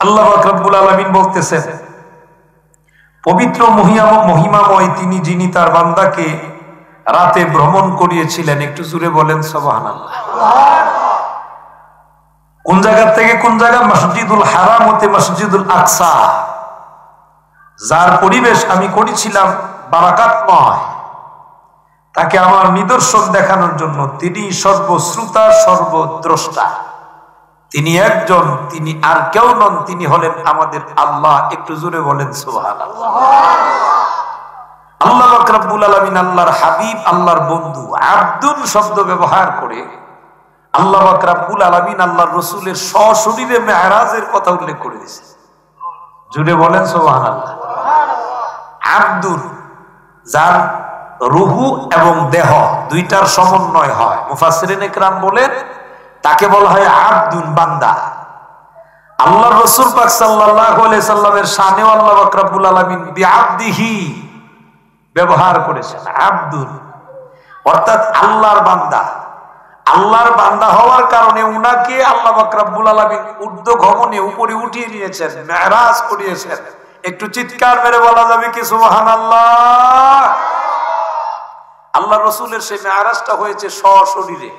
আল্লাহ পাক রব্বুল আলামিন বলতেছেন, পবিত্র মহিমাময় তিনি, যিনি তার বান্দাকে রাতে ভ্রমণ করিয়েছিলেন। একটু জুড়ে বলেন সুবহানাল্লাহ। কোন জায়গা থেকে কোন জায়গা? মসজিদুল হারাম হতে মসজিদুল আকসা, যার পরিবেশ আমি করেছিলাম বারাকাতময়, তাকে আমার নিদর্শন দেখানোর জন্য। তিনি সর্বশ্রোতা, সর্বদ্রষ্টা, তিনি একজন, তিনি আর কেউ নন, তিনি হলেন আমাদের আল্লাহ। একটু জোরে বলেন সুবহানাল্লাহ। আল্লাহ পাক রব্বুল আলামিন আল্লাহর হাবিব, আল্লাহর বন্ধু, আব্দুন শব্দ ব্যবহার করে আল্লাহ পাক রব্বুল আলামিন আল্লাহর রাসূলের সশরীরে মেরাজের কথা উল্লেখ করে দিয়েছেন। জোরে বলেন সুবহানাল্লাহ। আব্দুন, যার রূহু এবং দেহ দুইটার সমন্বয় হয়, মুফাসসিরিনে কেরাম বলেন তাকে বলা হয় আব্দুন, বান্দা। আল্লাহর রাসূল পাক সাল্লাল্লাহু আলাইহি সাল্লামের শানেও আল্লাহ পাক রব্বুল আলামিন বিআবদিহি ব্যবহার করেছেন, আব্দুন, অর্থাৎ আল্লাহর বান্দা। আল্লাহর বান্দা হওয়ার কারণে উনাকে আল্লাহ পাক রব্বুল আলামিন ঊর্ধ্ব গগনে উপরে উঠিয়ে নিয়েছেন, মেরাজ করিয়েছেন। একটু চিৎকার মেরে বলা যাবে কি সুবহানাল্লাহ? আল্লাহ রাসূলের সেই মেরাজটা হয়েছে সশরীরে।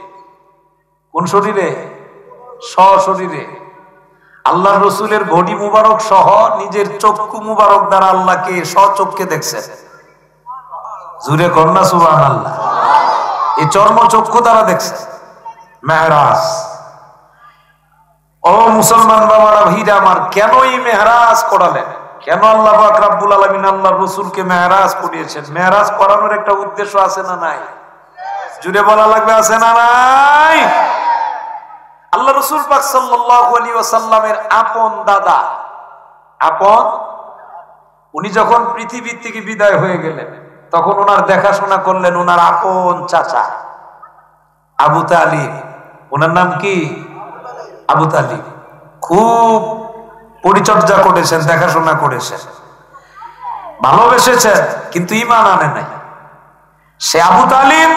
কোন শরীরে? সশরীরে। আল্লাহর রাসূলের বডি মুবারক সহ নিজের চক্ষু মুবারক দ্বারা আল্লাহকে স্বচক্ষে দেখছেন। জুরে কন্যা সুবহানাল্লাহ। এই চর্ম চক্ষু দ্বারা দেখছেন মেরাজ। ও মুসলমান বাবারা, ভাইরা আমার, কেন এই মেরাজ করালেন? কেন আল্লাহ পাক রব্বুল আলামিন আল্লাহর রাসূলকে মেরাজ করিয়েছেন? মেরাজ করানোর একটা উদ্দেশ্য আছে না নাই? জুড়ে বলা লাগবে, আছে না নাই? আল্লাহ রাসূল পাক সাল্লাল্লাহু আলাইহি ওয়াসাল্লামের আপন দাদা, উনি যখন পৃথিবী থেকে বিদায় হয়ে গেলেন, তখন ওনার দেখাশোনা করলেন ওনার আপন চাচা আবু তালিব। ওনার নাম কি? আবু তালিব। খুব পরিচর্যা করেছেন, দেখাশোনা করেছেন, ভালোবেসেছেন, কিন্তু ঈমান আনে নাই। সে আবু তালিব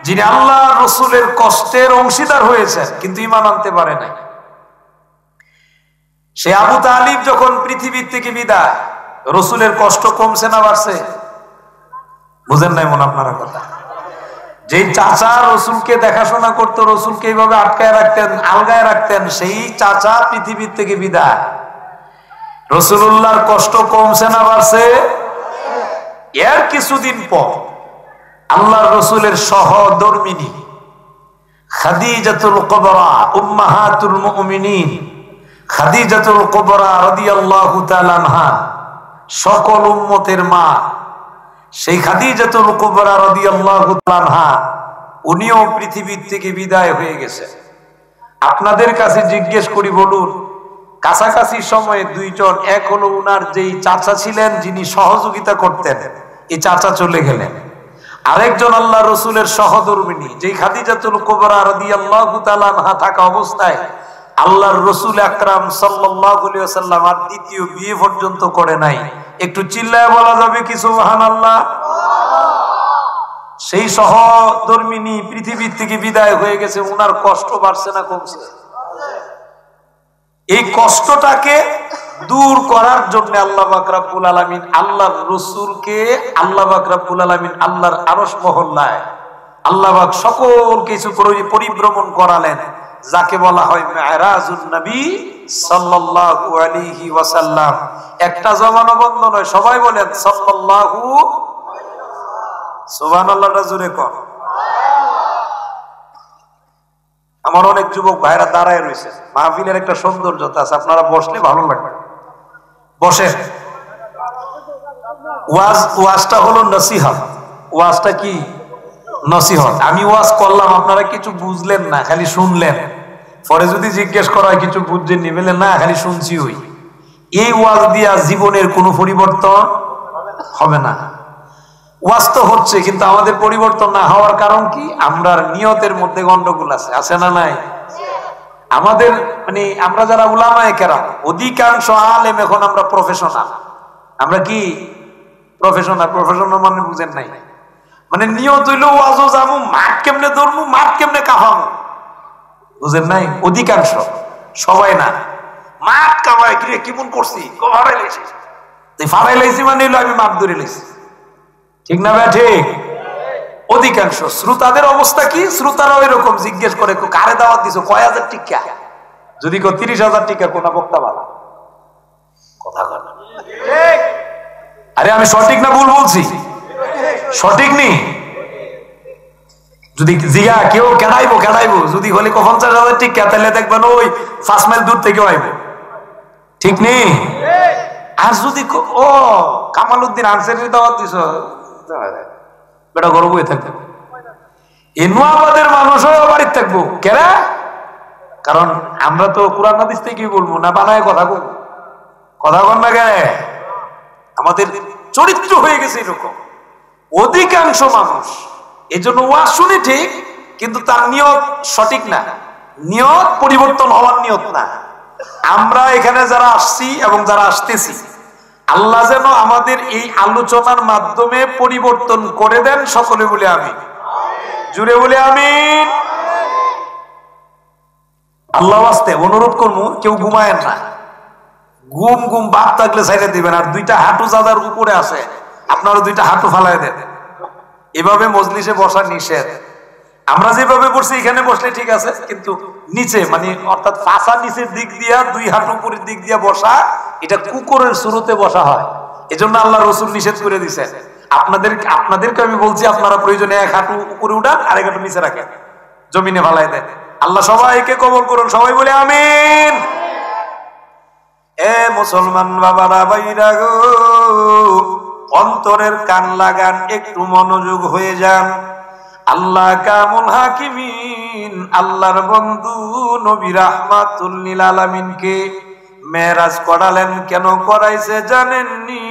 যিনি আল্লাহ রাসূলের কষ্টের অংশীদার হয়েছেন, কিন্তু ঈমান আনতে পারে নাই। সে আবু তালিব যখন পৃথিবী থেকে বিদায়, রাসূলের কষ্ট কমছে না বাড়ছে? বুঝেন নাই মনে আপনারা কথা? যে চাচা রাসূলকে দেখাশোনা করতো, রাসূলকে এইভাবে আটকায় রাখতেন, আলগায় রাখতেন, সেই চাচা পৃথিবীর থেকে বিদায়, রাসূলুল্লাহর কষ্ট কমছে না বাড়ছে? এর কিছুদিন পর আল্লাহর রাসূলের সহধর্মিণী খাদিজাতুল কুবরা, উম্মাহাতুল মুমিনিন খাদিজাতুল কুবরা রাদিয়াল্লাহু তাআলা আনহা, সকল উম্মতের মা, সেই খাদিজাতুল কুবরা রাদিয়াল্লাহু তাআলা আনহা, উনিও পৃথিবী থেকে বিদায় হয়ে গেছে। আপনাদের কাছে জিজ্ঞেস করি, বলুন, কাছাকাছি সময়ে দুইজন, এক হলো উনার যেই চাচা ছিলেন যিনি সহযোগিতা করতেন, এই চাচা চলে গেলেন। আরেকজন আল্লাহ রাসূলের সহধর্মিণী যেই খাদিজাতুল কুবরা রাদিয়াল্লাহু তাআলা আনহা থাকা অবস্থায় আল্লাহর রাসূল আকরাম সাল্লাল্লাহু আলাইহি ওয়াসাল্লাম আর দ্বিতীয় বিয়ে পর্যন্ত করে নাই। একটু চিল্লায় বলা যাবে কি সুবহানাল্লাহ? সেই সহধর্মিণী পৃথিবী থেকে বিদায় হয়ে গেছে, উনার কষ্ট বাড়ছে না কমছে? এই কষ্টটাকে দূর করার জন্য আল্লাহ পাক রব্বুল আলামিন আল্লাহর রাসূলকে, আল্লাহ পাক রব্বুল আলামিন আল্লাহর আরশ মহল্লায় আল্লাহ পাক সকল কিছু পরিভ্রমণ করালেন, যাকে বলা হয় মেরাজুন নবী সাল্লাল্লাহু আলাইহি ওয়াসাল্লাম। একটা জবানও বন্ধ নয়, সবাই বলেন সাল্লাল্লাহু। সুবহানাল্লাহটা জোরে কর। আমার অনেক যুবক ভাইরা দাঁড়ায় রয়েছে, মাহফিলের একটা সৌন্দর্যতা আছে, আপনারা বসলে ভালো লাগবে। বসেন। ওয়াজটা হলো নসিহত। ওয়াজটা কি? নসিহত। আমি ওয়াজ করলাম, আপনারা কিছু বুঝলেন না, খালি শুনলেন। পরে যদি জিজ্ঞেস করা হয় কিছু বুঝছেন নি, বললেন না খালি শুনছি। ওই এই ওয়াজ দিয়া জীবনের কোনো পরিবর্তন হবে না। ওয়াজ তো হচ্ছে, কিন্তু আমাদের পরিবর্তন না হওয়ার কারণ কি? আমরা নিয়তের মধ্যে গন্ডগোল আছে, আছে না নাই? আমাদের আমরা যারা উলামায়ে কেরাম, অধিকাংশ আলেম এখন আমরা প্রফেশনাল। আমরা কি প্রফেশনাল? প্রফেশনাল মানে বুঝেন নাই? নিয়ত হইলো ওয়াজও যাবো, মাঠ কেমনে ধরবো, মাঠ কেমনে কাহাবো, বুঝেন নাই? অধিকাংশ, সবাই না। মাপ কামায় কি কেমন করছি হারাই লাইছি, ফারাই লাইছি মানে হলো আমি মাপ ধরে লাইছি। ঠিক না ভাই? ঠিক। অধিকাংশ শ্রোতাদের অবস্থা কি? শ্রোতারা ওই রকম জিজ্ঞেস করে কারে দাওয়াত দিছো, কয় হাজার টিকা? যদি 30,000 টিকা কোন বক্তা বালা কথা কর। আরে আমি সঠিক না ভুল বলছি? সঠিক নি? যদি জিয়া কেউ কেনাইবো যদি হলে 50,000 টিকা, তাহলে দেখবেন ওই 5 মাইল দূর থেকে আইবো। ঠিক নেই? আর যদি ও কামাল উদ্দিন আনসারীর দাওয়াত দিছো, বেটা গর্ব হয়ে থাকবে। এই নোয়াবাদের মানুষও বাড়িতে থাকবো কেরা? কারণ আমরা তো কোরআন হাদিস থেকে বলবো না, বানায় কথা বলবো। কথা বল না গে? আমাদের চরিত্র হয়ে গেছে এরকম অধিকাংশ মানুষ। এই জন্য ওয়াজ শুনে ঠিক, কিন্তু তার নিয়ত সঠিক না, নিয়ত পরিবর্তন হওয়ার নিয়ত না। আমরা এখানে যারা আসছি এবং যারা আসতেছি, আল্লাহ যেন আমাদের এই আলোচনার মাধ্যমে পরিবর্তন করে দেন। সকলে বলে আমিন, জুড়ে বলে আমিন। আল্লাহ ওয়াস্তে অনুরোধ করবো, কেউ ঘুমায়েন না। ঘুম বাপ থাকলে সাইডে দিবেন। আর 2টা হাঁটু যাদের উপরে আছে, আপনারা 2টা হাঁটু ফালাই দেন। এভাবে মজলিসে বসা নিষেধ। আমরা যেভাবে বসছি এখানে বসলে ঠিক আছে, কিন্তু নিচে মানে অর্থাৎ ফাঁসা নিচের দিক দিয়া 2 হাঁটু উপরের দিক দিয়া বসা, এটা কুকুরের শুরুতে বসা হয়। এজন্য আল্লাহ রসুল নিষেধ করে দিয়েছেন। আপনাদেরকে আমি বলছি, আপনারা প্রয়োজনে 1 হাঁটু উপরে উঠান, আর 1 হাঁটু নিচে রাখেন, জমিনে ফালাই দেন। আল্লাহ সবাইকে কবুল করুন, সবাই বলে আমিন। এ মুসলমান বাবারা ভাইরা গো, অন্তরের কান লাগান, একটু মনোযোগ হয়ে যান। আল্লাহ কামুল হাকিমিন, আল্লাহর বন্ধু নবী রাহমাতুল লিল আলামিনকে মেরাজ করালেন। কেন করাইছে জানেননি?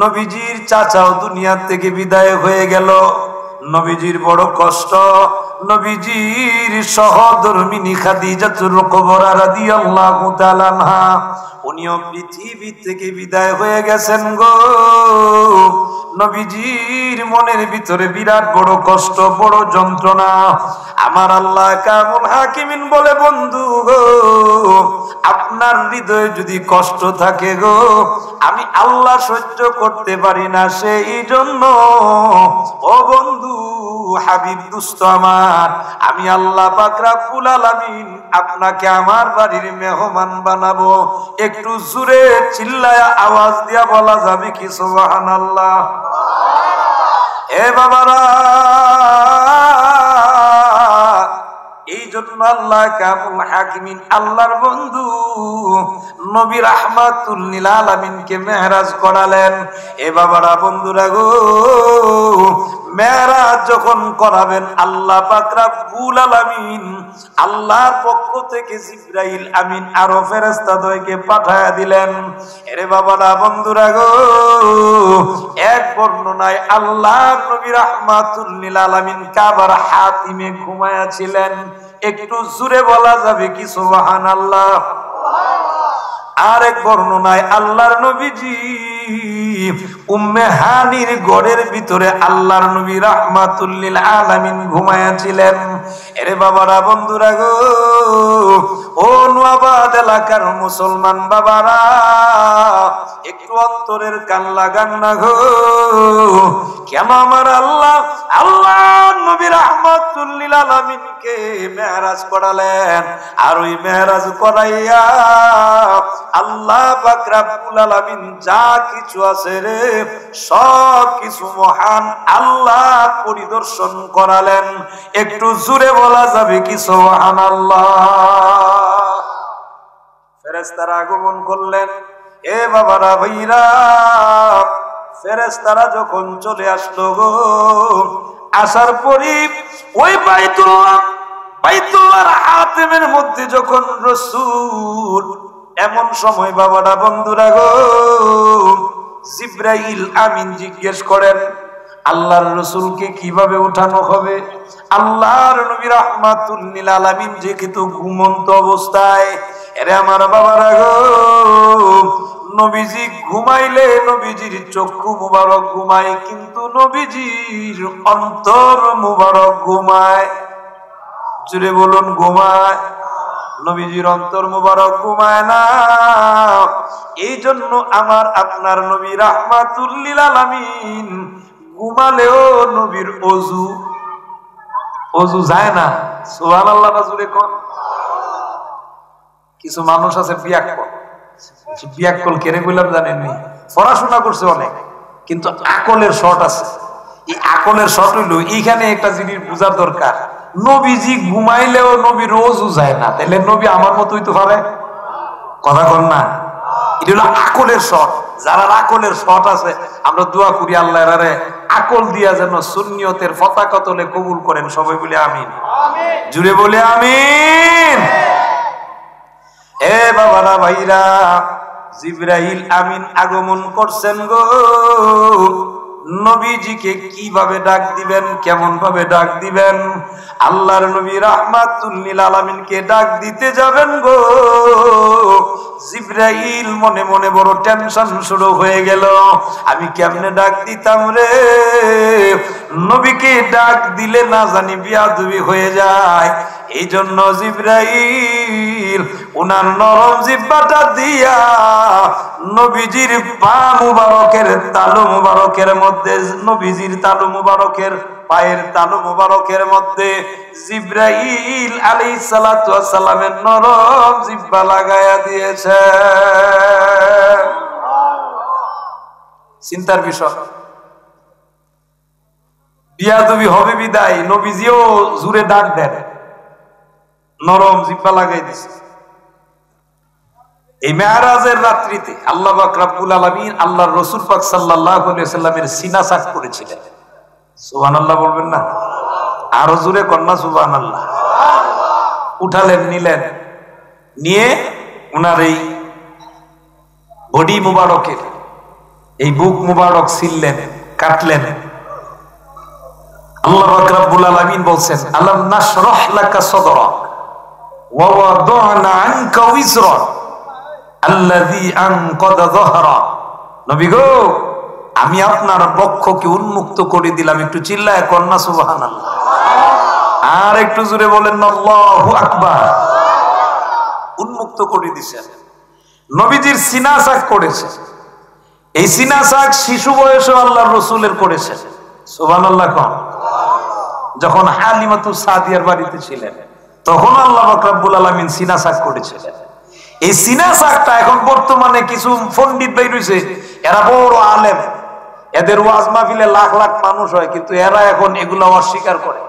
নবীজির চাচাও দুনিয়া থেকে বিদায় হয়ে গেল। নবীজির বড় কষ্ট। নবীজির সহধর্মিনী খাদিজাতুল কুবরা রাদিয়াল্লাহু তাআলা আনহা, উনিও পৃথিবী থেকে বিদায় হয়ে গেছেন গো। নবীজির মনের ভিতরে বিরাট বড় কষ্ট, বড় যন্ত্রণা। আমার আল্লাহ কামুল হাকিমিন বলে, বন্ধু গো, আপনার হৃদয়ে যদি কষ্ট থাকে গো, আমি আল্লাহ সহ্য করতে পারি না। সেই জন্য ও বন্ধু হাবিব দুস্ত আমার, আমি আল্লাহ পাক রব্বুল আলামিন আপনাকে আমার বাড়ির মেহমান বানাবো। একটু জোরে চিল্লায়া আওয়াজ দিয়া বলা যাবে কি সুবহানাল্লাহ? এ বাবারা, এই জন্য আল্লাহ কামুল হাকিমিন, আল্লাহর বন্ধু নবী রাহমাতুল লিল আলামিনকে মেহরাজ করালেন। এ বাবারা, বন্ধুরা গো, মেহরাজ যখন করাবেন, আল্লাহ পাক রব্বুল আলামিন আল্লাহর পক্ষ থেকে জিবরাইল আমিন আরো ফেরেশতাদেরকে পাঠায়া দিলেন। এরে বাবারা, বন্ধুরা গো, এক বর্ণনায় আল্লাহর নবী রাহমাতুল লিল আলামিন কাবার হাতিমে ঘুমায়া ছিলেন। একটু জোরে বলা যাবে কি সুবহানাল্লাহ? আরেক বর্ণনায় আল্লাহর নবীজি উম্মে হানির ঘরের ভিতরে আল্লাহর নবী রাহমাতুল লিল আলামিন ঘুমায়া ছিলেন। এরে বাবারা, বন্ধুরা গো, ও নোয়াবাদ এলাকার মুসলমান বাবারা, একটু অন্তরের কান লাগান না গো। কেন আমার আল্লাহ নবী রাহমাতুল লিল আলামিনকে মেহরাজ করালেন? আর ওই মেহরাজ করাইয়া আল্লাহ পাক রব্বুল আলামিন যা কিছু আছে রে, সব কিছু মহান আল্লাহ পরিদর্শন করালেন। একটু জোরে বলা যাবে কি সুবহানাল্লাহ? ফেরেশতারা আগমন করলেন। এ বাবারা ভাইরা, ফেরেশতারা যখন চলে আসলো গো, আসার পরই ওই বাইতুল্লাহর হাতিমের মধ্যে যখন রাসূল, এমন সময় বাবারা, বন্ধুরা গো, জিবরাইল আমিন জিজ্ঞেস করেন আল্লাহর রাসূলকে কিভাবে উঠানো হবে। আল্লাহর নবী রাহমাতুল লিল আলামিন যেহেতু ঘুমন্ত অবস্থায়, এরে আমার বাবারা গো, নবীজি ঘুমাইলে নবীজির চক্ষু মুবারক ঘুমায়, কিন্তু নবীজির অন্তর মুবারক ঘুমায়। জুড়ে বলুন ঘুমায়। নবীজির অন্তর মুবারক ঘুমায় না। এই জন্য আমার আপনার নবী রাহমাতুল লিল আলামিন ঘুমালেও নবীর অজু যায় না। সুবহানাল্লাহ না জোরে কোন। কিছু মানুষ আছে বিয়াক্কল কেড়ে কইলাম জানেননি, পড়াশোনা করছে অনেক কিন্তু আকলের শর্ট আছে। এই আকলের শর্ট হইল এইখানে একটা জিনিস বুঝার দরকার, নবীজি ঘুমাইলেও নবীর অজু যায় না, তাহলে নবী আমার মতো হইতে পারে? কথা কন না, এটা হলো আকলের শর্ট। যারা আকলের শর্ট আছে আমরা দোয়া করি আল্লাহ এরারে আকল দিয়া যেন সুন্নিয়তের পতাকা তলে কবুল করেন। সবাই বলে আমিন, জুড়ে বলে আমিন। এ বাবারা ভাইরা, জিবরাইল আমিন আগমন করছেন গো। নবীজিকে কিভাবে ডাক দিবেন, কেমন ভাবে ডাক দিবেন? আল্লাহর নবী রাহমাতুল লিল আলামিনকে ডাক দিতে যাবেন গো। জিবরাইল মনে মনে বড় টেনশন শুরু হয়ে গেল, আমি কেমনে ডাক দিতাম রে? নবীকে ডাক দিলে না জানি বিয়াদবি হয়ে যায়। এই জন্য জিবরাইল উনার নরম জিহ্বাটা দিয়া নবীজির পা মুবারকের তালু মুবারকের মধ্যে, নবীজির তালু মুবারকের পায়ের তালু মুবারকের মধ্যে জিবরাইল আলাইহিস সালাতু ওয়াস সালামের নরম জিহ্বা লাগায়া দিয়েছে। চিন্তার বিষয়, বিয়াদবি হবে বিদায় নবীজিও জুড়ে ডাক দেন, নরম জিহ্বা লাগাই দিছে। এই মেরাজের রাত্রিতে আল্লাহ পাক রব্বুল আলামিন আল্লাহর রাসূল পাক সাল্লাল্লাহু আলাইহি ওয়াসাল্লামের সিনা সাক করেছিলেন। সুবহানাল্লাহ বলবেন না? আরো জোরে কন্যা সুবহানাল্লাহ। উঠালেন, নিলেন, নিয়ে উনার এই বডি মুবারকের এই বুক মুবারক ছিললেন, কাটলেন। আল্লাহ পাক রব্বুল আলামিন বলছেন, আলাম নাশরাহ লাকা সাদরাক ওয়া ওয়াদানা আনকা উযরাক আল্লাযী আনকাযা যাহরাক। নবী গো, আমি আপনার বক্ষকে উন্মুক্ত করে দিলাম। একটু চিল্লায় কন্যা সুবহানাল্লাহ। আর একটু জোরে বলেন আল্লাহু আকবার। উন্মুক্ত করে দিয়েছেন, নবীজির সিনা সাক করেছে। এই সিনা সাক শিশু বয়সে আল্লাহর রাসূলের করেছে। সুবহানাল্লাহ কোন। যখন হালিমাতুস সাদিয়ার বাড়িতে ছিলেন তখন আল্লাহ পাক রব্বুল আলামিন সিনা সাক করেছিলেন। এই সিনা সাকটা এখন বর্তমানে কিছু পণ্ডিত বের হইছে, এরা বড় আলেম, এদের ওয়াজ মাহফিলে লাখ লাখ মানুষ হয়, কিন্তু এরা এখন এগুলো অস্বীকার করে।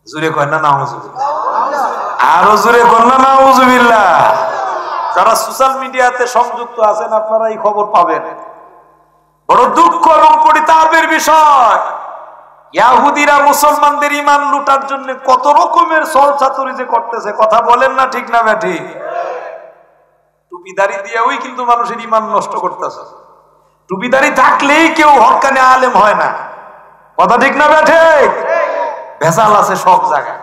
জোরে কয় না নাউজুবিল্লাহ? আরো জোরে কয় না নাউজুবিল্লাহ? যারা সোশ্যাল মিডিয়াতে সংযুক্ত আছেন আপনারা এই খবর পাবেন। বড় দুঃখ এবং পরিতাপের বিষয়, ইহুদিরা মুসলমানদের ঈমান লুটার জন্য কত রকমের ছলচাতুরি যে করতেছে। কথা বলেন না ঠিক না বেঠি? টুপিদারি দিয়েই কিন্তু মানুষের ঈমান নষ্ট করতেছে। টুপিদারি থাকলেই কেউ হক্কানে আলেম হয় না। কথা ঠিক না বেঠি? ভেজাল আছে সব জায়গায়,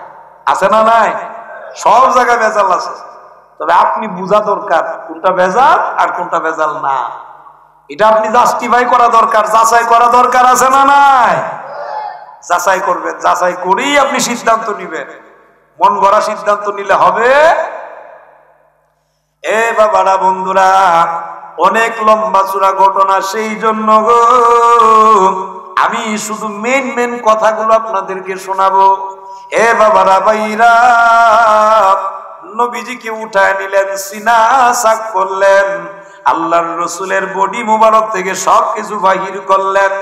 আছে না নাই? সব জায়গায় ভেজাল আছে। তবে আপনি বুঝা দরকার কোনটা ভেজাল আর কোনটা ভেজাল না। এটা আপনি জাস্টিফাই করা দরকার, যাচাই করা দরকার, আছে না নাই? যাচাই করবেন, যাচাই করেই আপনি সিদ্ধান্ত নিবেন। মন গড়া সিদ্ধান্ত নিলে হবে? এ বাবারা বন্ধুরা, অনেক লম্বা চূড়া ঘটনা, সেই জন্য গো আমি শুধু মেন কথাগুলো আপনাদেরকে শোনাবো। এ বাবারা ভাইরা, নবীজিকে উঠায় নিলেন, সিনা সাক করলেন, আল্লাহর রাসূলের বডি মুবারক থেকে সবকিছু বাহির করলেন।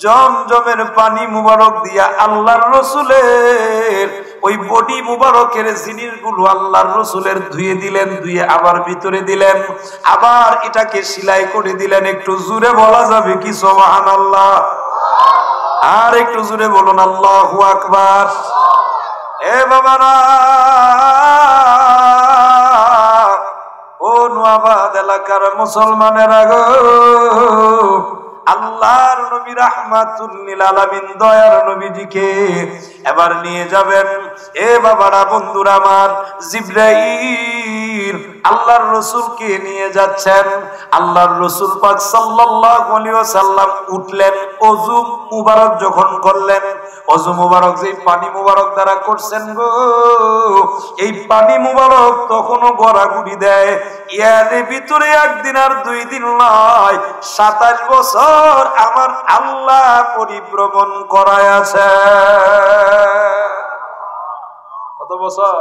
জমজমের পানি মুবারক দিয়া আল্লাহর রাসূলের ওই বডি মুবারকের জিনিসগুলো আল্লাহর রাসূলের ধুয়ে দিলেন, ধুয়ে আবার ভিতরে দিলেন, আবার এটাকে সেলাই করে দিলেন। একটু জোরে বলা যাবে কি সুবহানাল্লাহ? আর একটু জোরে বলুন আল্লাহু আকবার। এ বাবারা, ও নোয়াবাদ এলাকার মুসলমানেরা গো, আল্লাহর নবী রাহমাতুল লিল আলামিন দয়ার নবীজিকে এবার নিয়ে যাবেন। এ বাবারা বন্ধুরা আমার, জিবরাইল আল্লাহর রাসূলকে নিয়ে যাচ্ছেন। আল্লাহর রাসূল পাক সাল্লাল্লাহু আলাইহি ওয়াসাল্লাম উঠলেন, ওযু মুবারক যখন করলেন, ওযু মুবারক যেই পানি মুবারক দ্বারা করছেন গো, এই পানি মুবারক তখনও গড়াগড়ি দেয়। এর ভিতরে একদিন আর 2 দিন নয়, 27 বছর আমার আল্লাহ পরিভ্রমণ করায় আছে। কত বছর?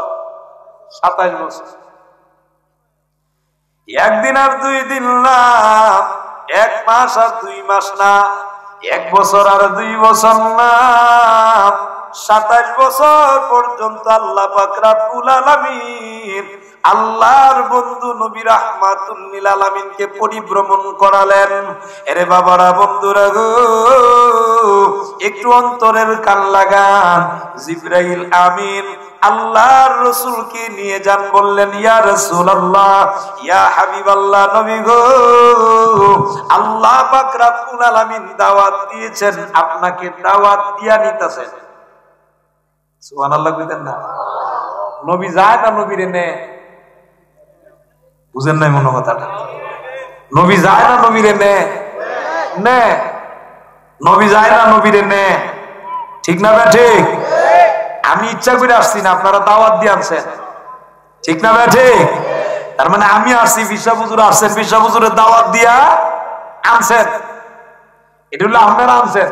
27 বছর। একদিন আর 2 দিন না, 1 মাস আর 2 মাস না, 1 বছর আর 2 বছর না, 27 বছর পর্যন্ত আল্লাহ পাক রব্বুল আলামিন আল্লাহর বন্ধু নবী রাহমাতুল লিল আলামিনকে পরিভ্রমণ করালেন। এরে বাবারা, বন্ধুরা গো, একটু অন্তরের কান লাগান। জিবরাইল আমিন আল্লাহর রাসূলকে নিয়ে যান, বললেন ইয়া রাসূলুল্লাহ, ইয়া হাবিবাল্লাহ, নবী গো, আল্লাহ পাক রব্বুল আলামিন দাওয়াত দিয়েছেন, আপনাকে দাওয়াত দিয়া নিতেছেন। সুবহানাল্লাহ কইতেন না? নবী যায় না নবীরে নে? বুঝেন নাই মনে কথাটা? নবী যায় না নবীরে নে? নে। নবী যায় না নবীরে নে, ঠিক না বে ঠিক? আমি ইচ্ছা করে আসছি না, আপনারা দাওয়াত দিয়ে আনছেন, ঠিক না বে ঠিক? তার মানে আমি আসছি, বিশা হুজুর আসছেন, বিশা হুজুরের দাওয়াত দিয়া আনছেন, এটা হলো আপনারা আনছেন।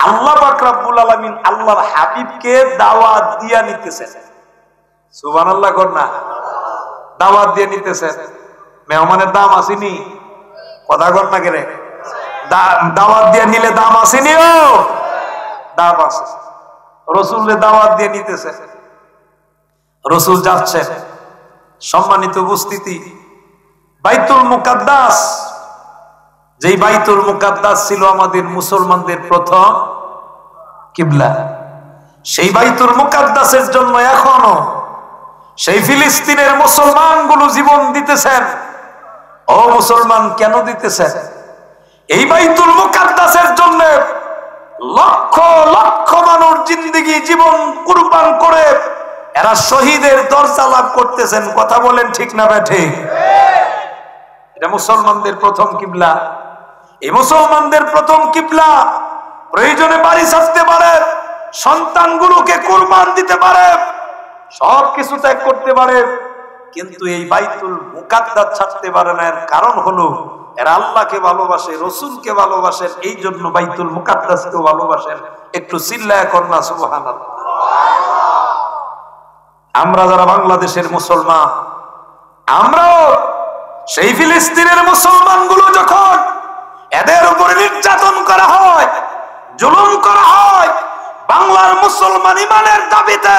আল্লাহ পাক রব্বুল আলামিন আল্লাহর হাবিবকে দাওয়াত দিয়া নিতেছেন। সুবহানাল্লাহ কর না? দাওয়াত দিয়ে নিতেছেন। মেহমানের দাম আসেনি? কথা কর না কেন? দাওয়াত দিয়ে নিলে দাম আসেনি? ও দাম আছে। রাসূলের দাওয়াত দিয়ে নিতেছেন, রাসূল যাচ্ছেন। সম্মানিত উপস্থিতি, বাইতুল মুকাদ্দাস, যেই বাইতুল মুকাদ্দাস ছিল আমাদের মুসলমানদের প্রথম কিবলা, সেই বাইতুল মুকাদ্দাসের জন্য এখনো সেই ফিলিস্তিনের মুসলমানগুলো জীবন দিতেছেন। ও মুসলমান, কেন দিতেছেন? এই বাইতুল মুকাদ্দাসের জন্য লক্ষ লক্ষ মানুষ জিন্দেগি জীবন কুরবান করে এরা শহীদের দরজা লাভ করতেছেন। কথা বলেন ঠিক না বেঠে? এটা মুসলমানদের প্রথম কিবলা। এই মুসলমানদের প্রথম কিবলা প্রয়োজনে বাড়ি ছাড়তে পারে, সন্তানগুলোকে কুরবান দিতে পারে, সবকিছু ত্যাগ করতে পারে, কিন্তু এই বাইতুল মুকাদ্দাস ছাড়তে পারে না। এর কারণ হলো এরা আল্লাহকে ভালোবাসে, রসুলকে ভালোবাসেন, এই জন্য বাইতুল মুকাদ্দাসকেও ভালোবাসেন। একটু চিল্লায় কর না সুবহানাল্লাহ। আমরা যারা বাংলাদেশের মুসলমান, আমরাও সেই ফিলিস্তিনের মুসলমানগুলো যখন এদের উপরে নির্যাতন করা হয়, জুলুম করা হয়, বাংলার মুসলমান ইমানের দাবিতে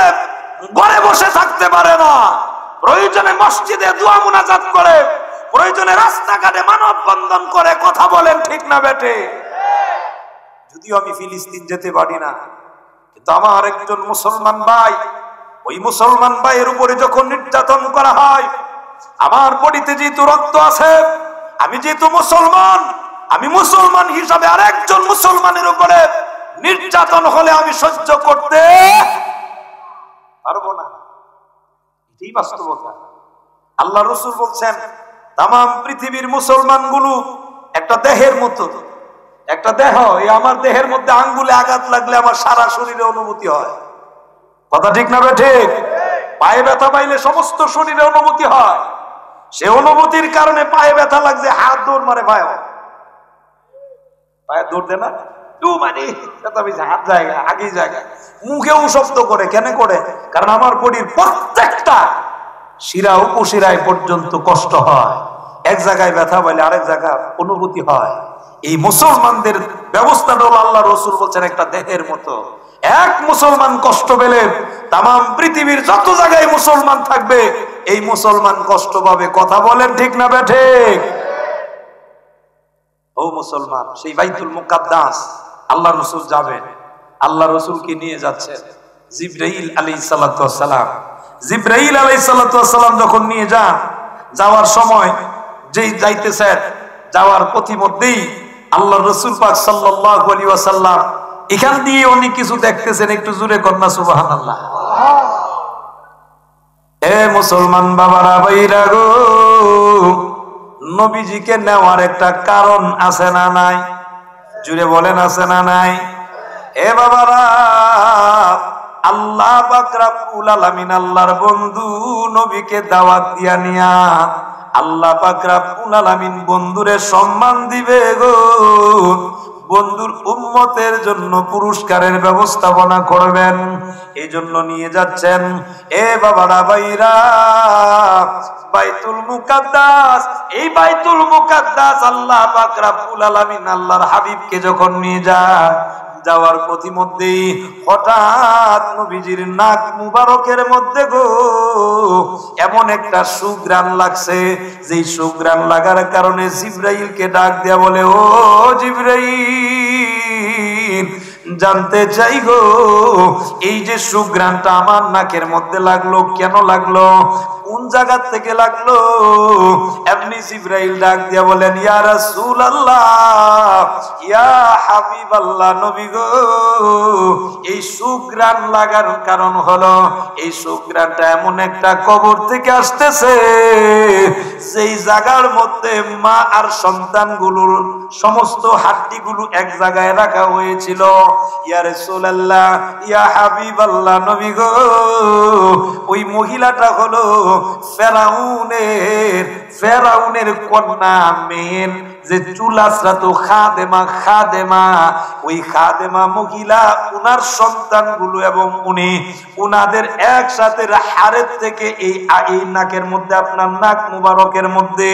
ঘরে বসে থাকতে পারে না, প্রয়োজনে মসজিদে দোয়া মুনাজাত করে, প্রয়োজনে রাস্তাঘাটে মানববন্ধন করে। কথা বলেন ঠিক না বেটে? যদিও আমি ফিলিস্তিন যেতে পারি না, কিন্তু আমার একজন মুসলমান ভাই, ওই মুসলমান ভাইয়ের উপরে যখন নির্যাতন করা হয়, আমার বডিতে যেহেতু রক্ত আছে, আমি যেহেতু মুসলমান, আমি মুসলমান হিসাবে আরেকজন মুসলমানের উপরে নির্যাতন হলে আমি সহ্য করতে পারবো না। এটাই বাস্তবতা। আল্লাহ রাসূল বলছেন, তামাম পৃথিবীর মুসলমানগুলো একটা দেহের মতো, একটা দেহ। এই আমার দেহের মধ্যে আঙ্গুলে আঘাত লাগলে আমার সারা শরীরে অনুভূতি হয়। কথা ঠিক না ঠিক? পায়ে ব্যথা পাইলে সমস্ত শরীরে অনুভূতি হয়। সে অনুভূতির কারণে পায়ে ব্যথা লাগছে, হাত দৌড় মারে, পায়ে দৌড় দেয় না, হাত জায়গা আগেই জায়গা, মুখেও শব্দ করে। কেন করে? কারণ আমার বডির প্রত্যেকটা শিরা উপশিরায় পর্যন্ত কষ্ট হয়। এক জায়গায় ব্যথা পাইলে আরেক জায়গায় অনুভূতি হয়। এই মুসলমানদের ব্যবস্থাটা হলো আল্লাহ রাসূল বলছেন একটা দেহের মতো। এক মুসলমান কষ্ট পেলে তামাম পৃথিবীর যত জায়গায় মুসলমান থাকবে, এই মুসলমান কষ্ট পাবে। কথা বলেন ঠিক না ঠিক? ও মুসলমান, সেই বাইতুল মুকাদ্দাস আল্লাহ রাসূল যাবেন, আল্লাহ রাসূলকে নিয়ে যাচ্ছেন জিবরাইল আলাইহিস সালাতু ওয়াস সালাম। জিবরাইল আলাইহিস সালাতু ওয়াস সালাম যখন নিয়ে যান, যাওয়ার সময় যেই যাইতেছেন, যাওয়ার পথিমধ্যেই আল্লাহ রাসূল পাক সাল্লাল্লাহু আলাইহি ওয়াসাল্লাম এখান দিয়ে অনেক কিছু দেখতেছেন। একটু জোরে কন্যা সুবহানাল্লাহ। এ মুসলমান বাবারা ভাইরা গো, নবীজিকে নেওয়ার একটা কারণ আছে না নাই? জুড়ে বলেন আছে না নাই? এ বাবারা, আল্লাহ পাক রব্বুল আলামিন আল্লাহর বন্ধু নবীকে দাওয়াত দিয়া নিয়া আল্লাহ পাক রব্বুল আলামিন বন্ধুরে সম্মান দিবে গো। বন্ধুর উম্মতের জন্য পুরস্কারের ব্যবস্থাপনা করবেন, এই জন্য নিয়ে যাচ্ছেন। এ বাবারা ভাইরা, বাইতুল মুকাদ্দাস, এই বাইতুল মুকাদ্দাস আল্লাহ পাক রব্বুল আলামিন আল্লাহর হাবিবকে যখন নিয়ে যায়, যাওয়ার পথিমধ্যেই হঠাৎ নবীজির নাক মুবারকের মধ্যে গো এমন একটা সুঘ্রাণ লাগছে, যেই সুঘ্রাণ লাগার কারণে জিবরাইলকে ডাক দেয়া বলে, ও জিবরাইল, জানতে চাই গো এই যে সুঘ্রাণটা আমার নাকের মধ্যে লাগলো, কেন লাগলো, কোন জায়গা থেকে লাগলো? এমনি জিবরাইল ডাক দিয়া বলেন, ইয়া রাসূলুল্লাহ, ইয়া হাবিবাল্লাহ, নবী গো, এই সুঘ্রাণ লাগার কারণ হলো এই সুঘ্রাণটা এমন একটা কবর থেকে আসতেছে, যেই জায়গার মধ্যে মা আর সন্তানগুলোর সমস্ত হাড্ডিগুলো এক জায়গায় রাখা হয়েছিল। ইয়া রাসূলুল্লাহ, ইয়া হাবিবাল্লাহ, নবী গো, ওই মহিলাটা হলো ফেরাউনের কন্যা, মেয়ের যে চুল আঁচড়াতো খাদেমা, ওই খাদেমা মহিলা, উনার সন্তানগুলো এবং উনি উনাদের একসাথে হাড়ের থেকে এই নাকের মধ্যে, আপনার নাক মুবারকের মধ্যে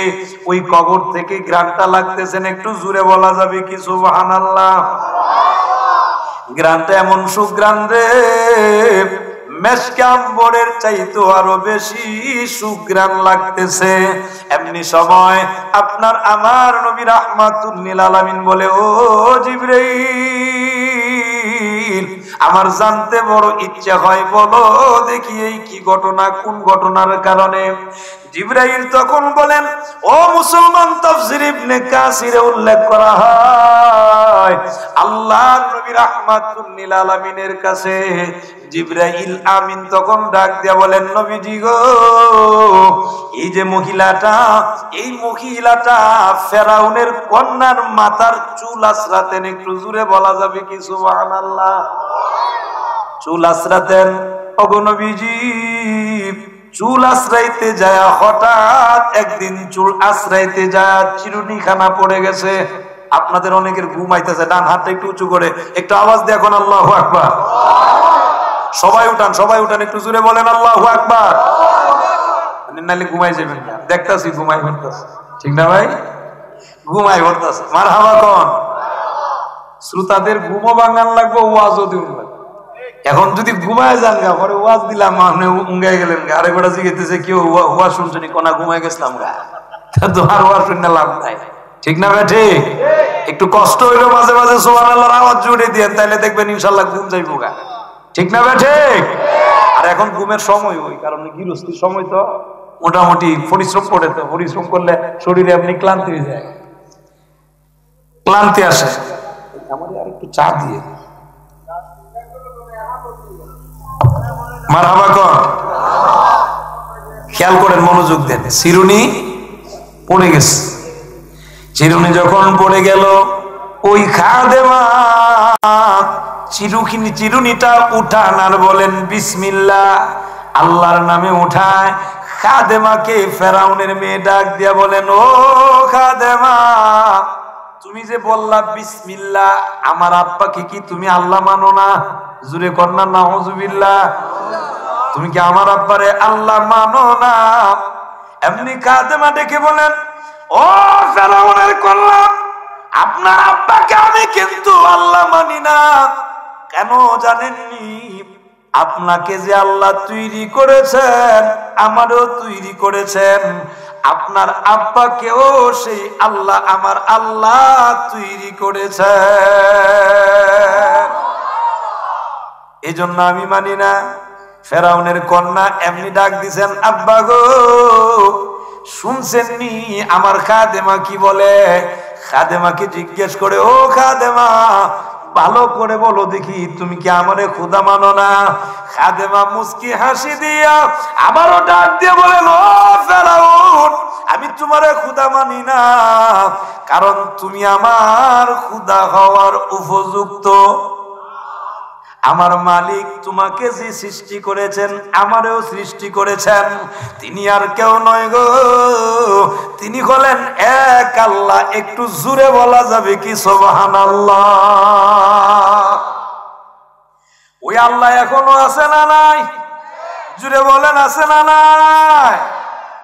ওই কবর থেকে ঘ্রাণটা লাগতেছেন। একটু জোরে বলা যাবে কি সুবহানাল্লাহ? ঘ্রাণটা এমন সুঘ্রাণ রে, মেশকাম্বরের চাইতো আরো বেশি সুঘ্রাণ লাগতেছে। এমনি সময় আপনার আমার নবী রাহমাতুল লিল আলামিন বলে, ও জিবরাইল, আমার জানতে বড় ইচ্ছা হয়, বলো দেখি এই কি ঘটনা, কোন ঘটনার কারণে? জিবরাইল তখন বলেন, ও মুসলমান, তাফসীর ইবনে কাসিরে উল্লেখ করা হয়, আল্লাহর নবী রাহমাতুল লিল আলামিনের কাছে জিবরাইল আমিন তখন ডাক দিয়া বলেন, নবীজি গো, এই যে মহিলাটা, এই মহিলাটা ফেরাউনের কন্যার মাথার চুল আঁচড়াতেন। একটু জোরে বলা যাবে কি সুবহানাল্লাহ? চুল আঁচড়াতেন। ওগো নবীজি, চুল আশ্রাইতে যায় হঠাৎ একদিন চুল আশ্রাইতে যায় চিরুনিখানা পড়ে গেছে। আপনাদের অনেকের ঘুম আইতেছে, ডান হাতটা একটু উঁচু করে একটু আওয়াজ দিয়ে এখন আল্লাহু আকবার। সবাই উঠান, সবাই উঠান, একটু জোরে বলেন আল্লাহু আকবার। নাহলে ঘুমাই যাবেন না, দেখতাছি ঘুমাই পড়তেছে, ঠিক না ভাই? ঘুমাই পড়তেছে, মারহাবা কোন? শ্রোতাদের ঘুমও বাঙান লাগবে, ওয়াজও দিন লাগবে। এখন যদি ঘুমায় যান গা, পরে ওয়াজ দিলাম আপনি উঙ্গাই গেলেন গা, আরেক বেটা জিজ্ঞেস কেউ ওয়াজ শুনছেন কোনা, ঘুমাই গেছিলাম গা, তোমার ওয়াজ শুনে লাভ নাই, ঠিক না ভাই? ঠিক। একটু কষ্ট হইলো মাঝে মাঝে সুবহানাল্লাহর আওয়াজ জুড়ে দিয়ে, তাইলে দেখবেন ইনশাআল্লাহ ঘুম যাইবো গা, ঠিক না ভাই? ঠিক। আর এখন ঘুমের সময়, ওই কারণে গৃহস্থির সময় তো মোটামুটি পরিশ্রম করে, তো পরিশ্রম করলে শরীরে আপনি ক্লান্তি হয়ে যায়, ক্লান্তি আসে। আমার আর একটু চা দিয়ে মারহাবা কর, খেয়াল করেন, মনোযোগ দেন। চিরুনি পড়ে গেছে, চিরুনি যখন পড়ে গেল, ওই খাদেমা চিরুনিটা উঠান আর বলেন বিসমিল্লাহ, আল্লাহর নামে উঠায়। খাদেমাকে ফেরাউনের মেয়ে ডাক দিয়া বলেন, ও খাদেমা, তুমি যে বললা বিসমিল্লাহ, আমার আব্বাকে কি তুমি আল্লাহ মানো না? জুরে কন্যা নাউজুবিল্লাহ। তুমি কি আমার আব্বারে আল্লাহ মানো না? এমনি খাদেমা ডেকে বলেন, ও ফেরাউনের কন্যা, আপনার আব্বাকে আমি কিন্তু আল্লাহ মানি না। কেন জানেননি? আপনাকে যে আল্লাহ তৈরি করেছেন, আমারও তৈরি করেছেন, আপনার আব্বাকেও সেই আল্লাহ, আমার আল্লাহ তৈরি করেছেন, এই জন্য আমি মানি না। ফেরাউনের কন্যা এমনি ডাক দিছেন, আব্বা গো, শুনছেননি আমার খাদেমা কি বলে? খাদেমাকে জিজ্ঞেস করে, ও খাদেমা, ভালো করে বলো দেখি, তুমি কি আমারে খোদা মানো না? খাদেমা মুস্কি হাসি দিয়া আবারও ডাক দিয়ে বলেন, ও ফেরাউন, আমি তোমারে খোদা মানি না, কারণ তুমি আমার খোদা হওয়ার উপযুক্ত। আমার মালিক তোমাকে যে সৃষ্টি করেছেন, আমারও সৃষ্টি করেছেন, তিনি আর কেউ নয় গো, তিনি হলেন এক আল্লাহ। একটু জোরে বলা যাবে কি সুবহানাল্লাহ? ওই আল্লাহ এখনো আছে না নাই? জোরে বলেন, আছে না নাই?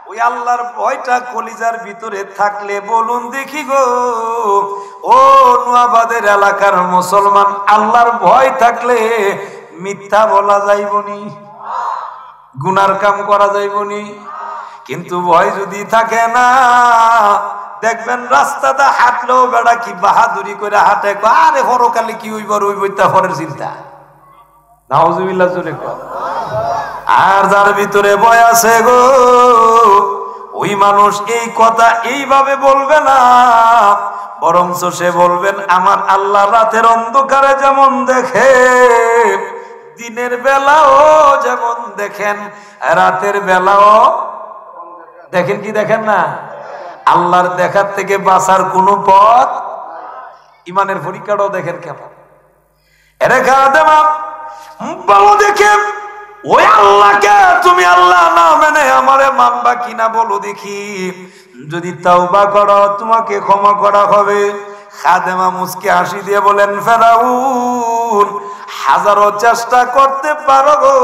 ওই আল্লাহর ভয়টা কলিজার ভিতরে থাকলে বলুন দেখি গো, ও নোয়াবাদের এলাকার মুসলমান, আল্লাহর ভয় থাকলে মিথ্যা বলা যাইবনি, গুনার কাম করা যাইবনি। কিন্তু ভয় যদি থাকে না, দেখবেন রাস্তাটা হাঁটলেও বেড়া কি বাহাদুরি করে হাঁটে, আরে হরকালে কি হইবার হইবইতা পরের চিন্তা। নাউজুবিল্লাহ জোরে কর। আর যার ভিতরে ভয় আছে গো, ওই মানুষ এই কথা এইভাবে বলবে না, বরঞ্চ সে বলবেন, আমার আল্লাহ রাতের অন্ধকারে যেমন দেখে, দিনের বেলাও যেমন দেখেন, রাতের বেলাও দেখেন। কি দেখেন না? আল্লাহর দেখার থেকে বাঁচার কোন পথ। ইমানের পরীক্ষাটাও দেখেন কেমন। এরে খাদেমা ভালো দেখে, ওই আল্লাহকে তুমি আল্লাহ না মেনে আমারে মানবা কিনা বলো দেখি, যদি তাওবা করো তোমাকে ক্ষমা করা হবে। খাদেমা মুস্কি হাসি দিয়ে বলেন, ফেরাউন, হাজারো চেষ্টা করতে পারো গো,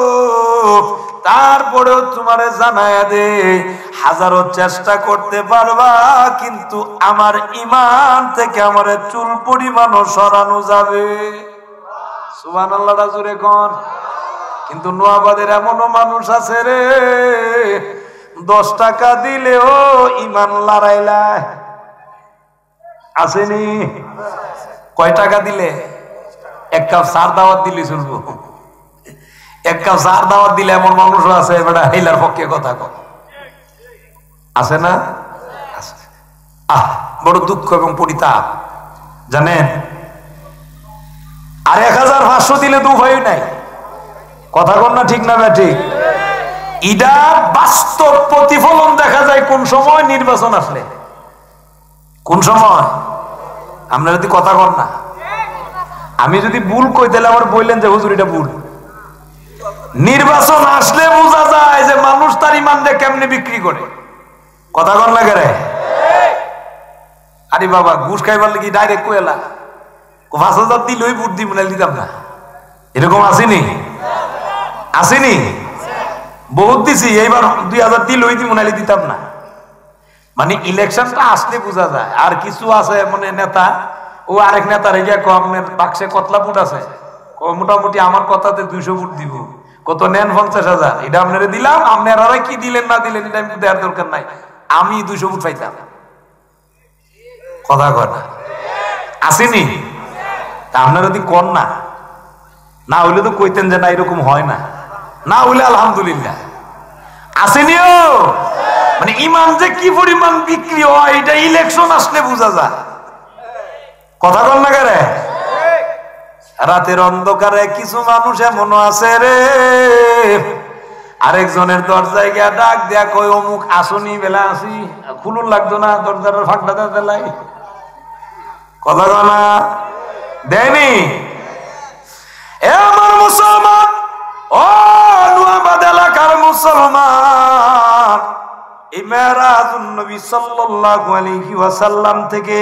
তারপরেও তোমারে জানায়া দে, হাজারো চেষ্টা করতে পারবা, কিন্তু আমার ঈমান থেকে আমারে চুল পরিমাণও সরানো যাবে। সুবহানাল্লাহ জোরে কোন। কিন্তু নোয়াবাদের এমনও মানুষ আছে রে, 10 টাকা দিলেও ঈমান লড়াইলায়। আসেনি? কয় টাকা দিলে? 1 কাপ চার দাওয়াত দিলে চলবো। 1 কাপ চার দাওয়াত দিলে এমন মানুষও আছে, বেটা হেলার পক্ষে কথা কয়। আছে না? বড় দুঃখ এবং পরিতাপ জানেন। আর 1500 দিলে তো উপায় নাই। কথা কন না, ঠিক না ঠিক? ইডা বাস্তব প্রতিফলন দেখা যায় কোন সময়? নির্বাচন আসলে। কোন সময়? আমরা যদি কথা কন না, আমি যদি ভুল কই তাহলে আমার বললেন যে হুজুর এটা ভুল। নির্বাচন আসলে বোঝা যায় যে মানুষ তার ইমানটা কেমনে বিক্রি করে। কথা কন লাগে রে? আরে বাবা, ঘুষ খাইবার লাগি ডাইরেক্ট কইলা 5000 দিলেই ভোট দিব না, দিতাম না, এরকম আসেনি? আসেনি? বহুত দিছি, এইবার 2000 দিলেই দিব না, দিতাম না। মানে ইলেকশনটা আসলে বোঝা যায়। আর কিছু আছে মানে নেতা, ও আরেক নেতার গিয়া কমের বাক্সে কতলা ভোট আছে, মোটামুটি আমার কথাতে 200 ভোট দিব, কত নেন 50,000, এটা আপনারা দিলাম, আপনারা কি দিলেন না দিলেন এটা আমি দেওয়ার দরকার নাই, আমি 200 ভোট পাইতাম। কথা কয় না? আসেনি? তা আপনারা যদি কর না, না হইলে তো কইতেন যে না এরকম হয় না, না হইলে আলহামদুলিল্লাহ। আসেনিও? মানে ইমান যে কি পরিমাণ বিক্রি হয় এটা ইলেকশন আসলে বোঝা যায়। কথা বল না কেরে? রাতের অন্ধকারে কিছু মানুষ এমন আছে রে, আরেকজনের দরজায় গিয়া ডাক দেয়া কই, অমুক আসনি, বেলা আসি, খুলুন লাগতো না, দরজার ফাঁকটা দেয়। কথা বল না? দেয়নি? এ আমার মুসলমান, ও নোয়াবাদ এলাকার মুসলমান, এই মেরাজুন নবী সাল্লাল্লাহু আলাইহি ওয়াসাল্লাম থেকে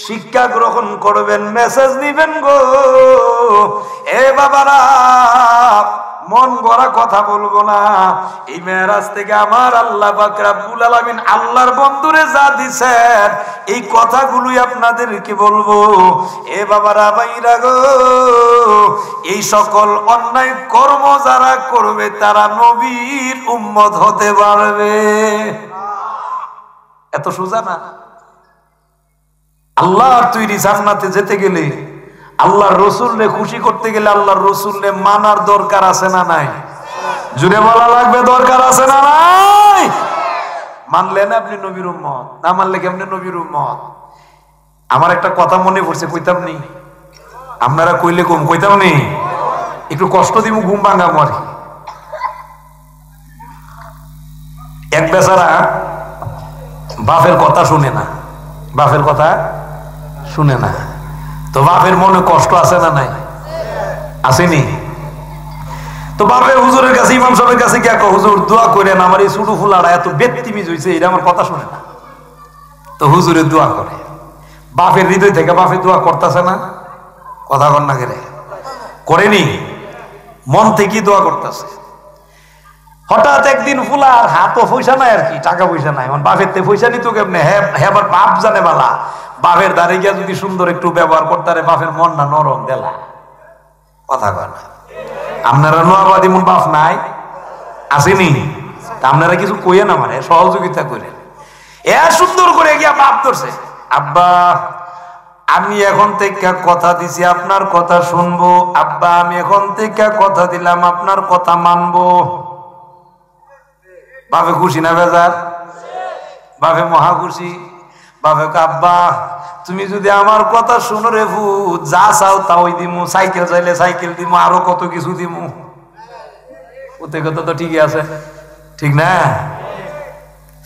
শিক্ষা গ্রহণ করবেন, মেসেজ দিবেন গো। এ বাবারা, মন গড়া কথা বলবো না। এই মেরাজ থেকে আমার আল্লাহ পাক রব্বুল আলামিন আল্লাহর বন্ধুরে যা দিছেন, এই কথাগুলোই আপনাদেরকে বলবো। এ বাবারা, ভাইরা গো, এই সকল অন্যায় কর্ম যারা করবে তারা নবীর উম্মত হতে পারবে। এত সোজা না। আল্লাহর তৈরি জান্নাতে যেতে গেলে, আল্লাহর রসুলকে খুশি করতে গেলে আল্লাহর রসুলকে মানার দরকার আছে না নাই? জুড়ে বলা লাগবে, দরকার আছে না নাই? মানলেন আপনি নবীর উম্মত, না মানলে কেমনে নবীর উম্মত? আমার একটা কথা মনে পড়ছে, কইতাম নি? আপনারা কইলে কম কইতাম নি, একটু কষ্ট দিব, ঘুম ভাঙাবো আর কি। এক বেচারা বাপের কথা শুনে না, বাপের কথা শুনে না, তো বাপের মনে কষ্ট আছে না নাই? আসেনি? তো বাপের হুজুরের কাছে, ইমাম সাহেবের কাছে গিয়া কয়, হুজুর দোয়া করেন, আমার এই ছোট ফুলারা এত বেত্তিমিজ হইছে, এটা আমার কথা শুনে না। তো হুজুরের দোয়া করে, বাপের হৃদয় থেকে বাপের দোয়া করতেছে না, কথা কর না গেলে করেনি, মন থেকে দোয়া করতেছে। হঠাৎ একদিন ফুলার হাতও পয়সা নাই আর কি, টাকা পয়সা নাই, বাপের তে পয়সা নিত কেমনে? হ্যাঁ আবার বাপ জানে বালা, বাপের দ্বারে গিয়া যদি সুন্দর একটু ব্যবহার করতে, বাপের মন না নরম দেলা, কথা কয় না। আপনারা নোয়াবাদী মন বাপ নাই আসেনি? আপনারা কিছু কইেন, আমার সহযোগিতা করেন। এ সুন্দর করে গিয়া বাপ ধরছে, আব্বা আমি এখন থেকে কথা দিছি আপনার কথা শুনবো, আব্বা আমি এখন থেকে কথা দিলাম আপনার কথা মানবো। বাপে খুশি না বেজার? বাপে মহা খুশি। বাপে আব্বা তুমি যদি আমার কথা শুনো রে ভূত, যা চাও তাওই দিমু, সাইকেল চাইলে সাইকেল দিমু, আরো কত কিছু দিমু। ওতে কথা তো ঠিকই আছে, ঠিক না?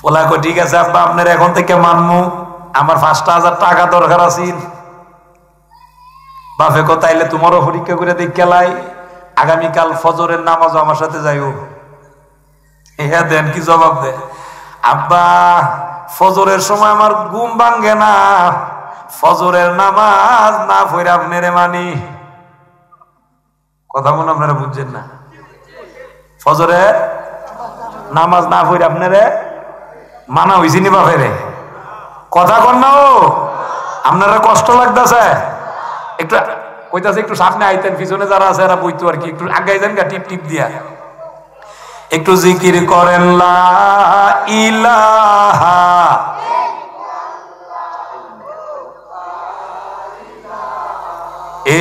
পোলা কো ঠিক আছে আব্বা আপনার এখন থেকে মানমু, আমার 5,000 টাকা দরকার আছে। বাপে কো তাইলে তোমারও পরীক্ষা করে দেখালাই, আগামীকাল ফজরের নামাজও আমার সাথে যাইও। হ্যাঁ দেন, কি জবাব দে? আব্বা ফজরের সময় আমার ঘুম ভাঙ্গে না, ফজরের নামাজ না পড়ে আপনারে মানি। কথা মনে আপনারা বুঝছেন না? ফজরের নামাজ না পড়ে আপনারে মানা হয়েছি নি বাপেরে? কথা কন না, ও আপনারা কষ্ট লাগতেছে? একটু কইতাছে একটু সামনে আইতেন, পিছনে যারা আছে এরা বইতো আর কি, একটু আগাই যান গা, টিপ টিপ দিয়া একটু জিকির করেন, লা ইলাহা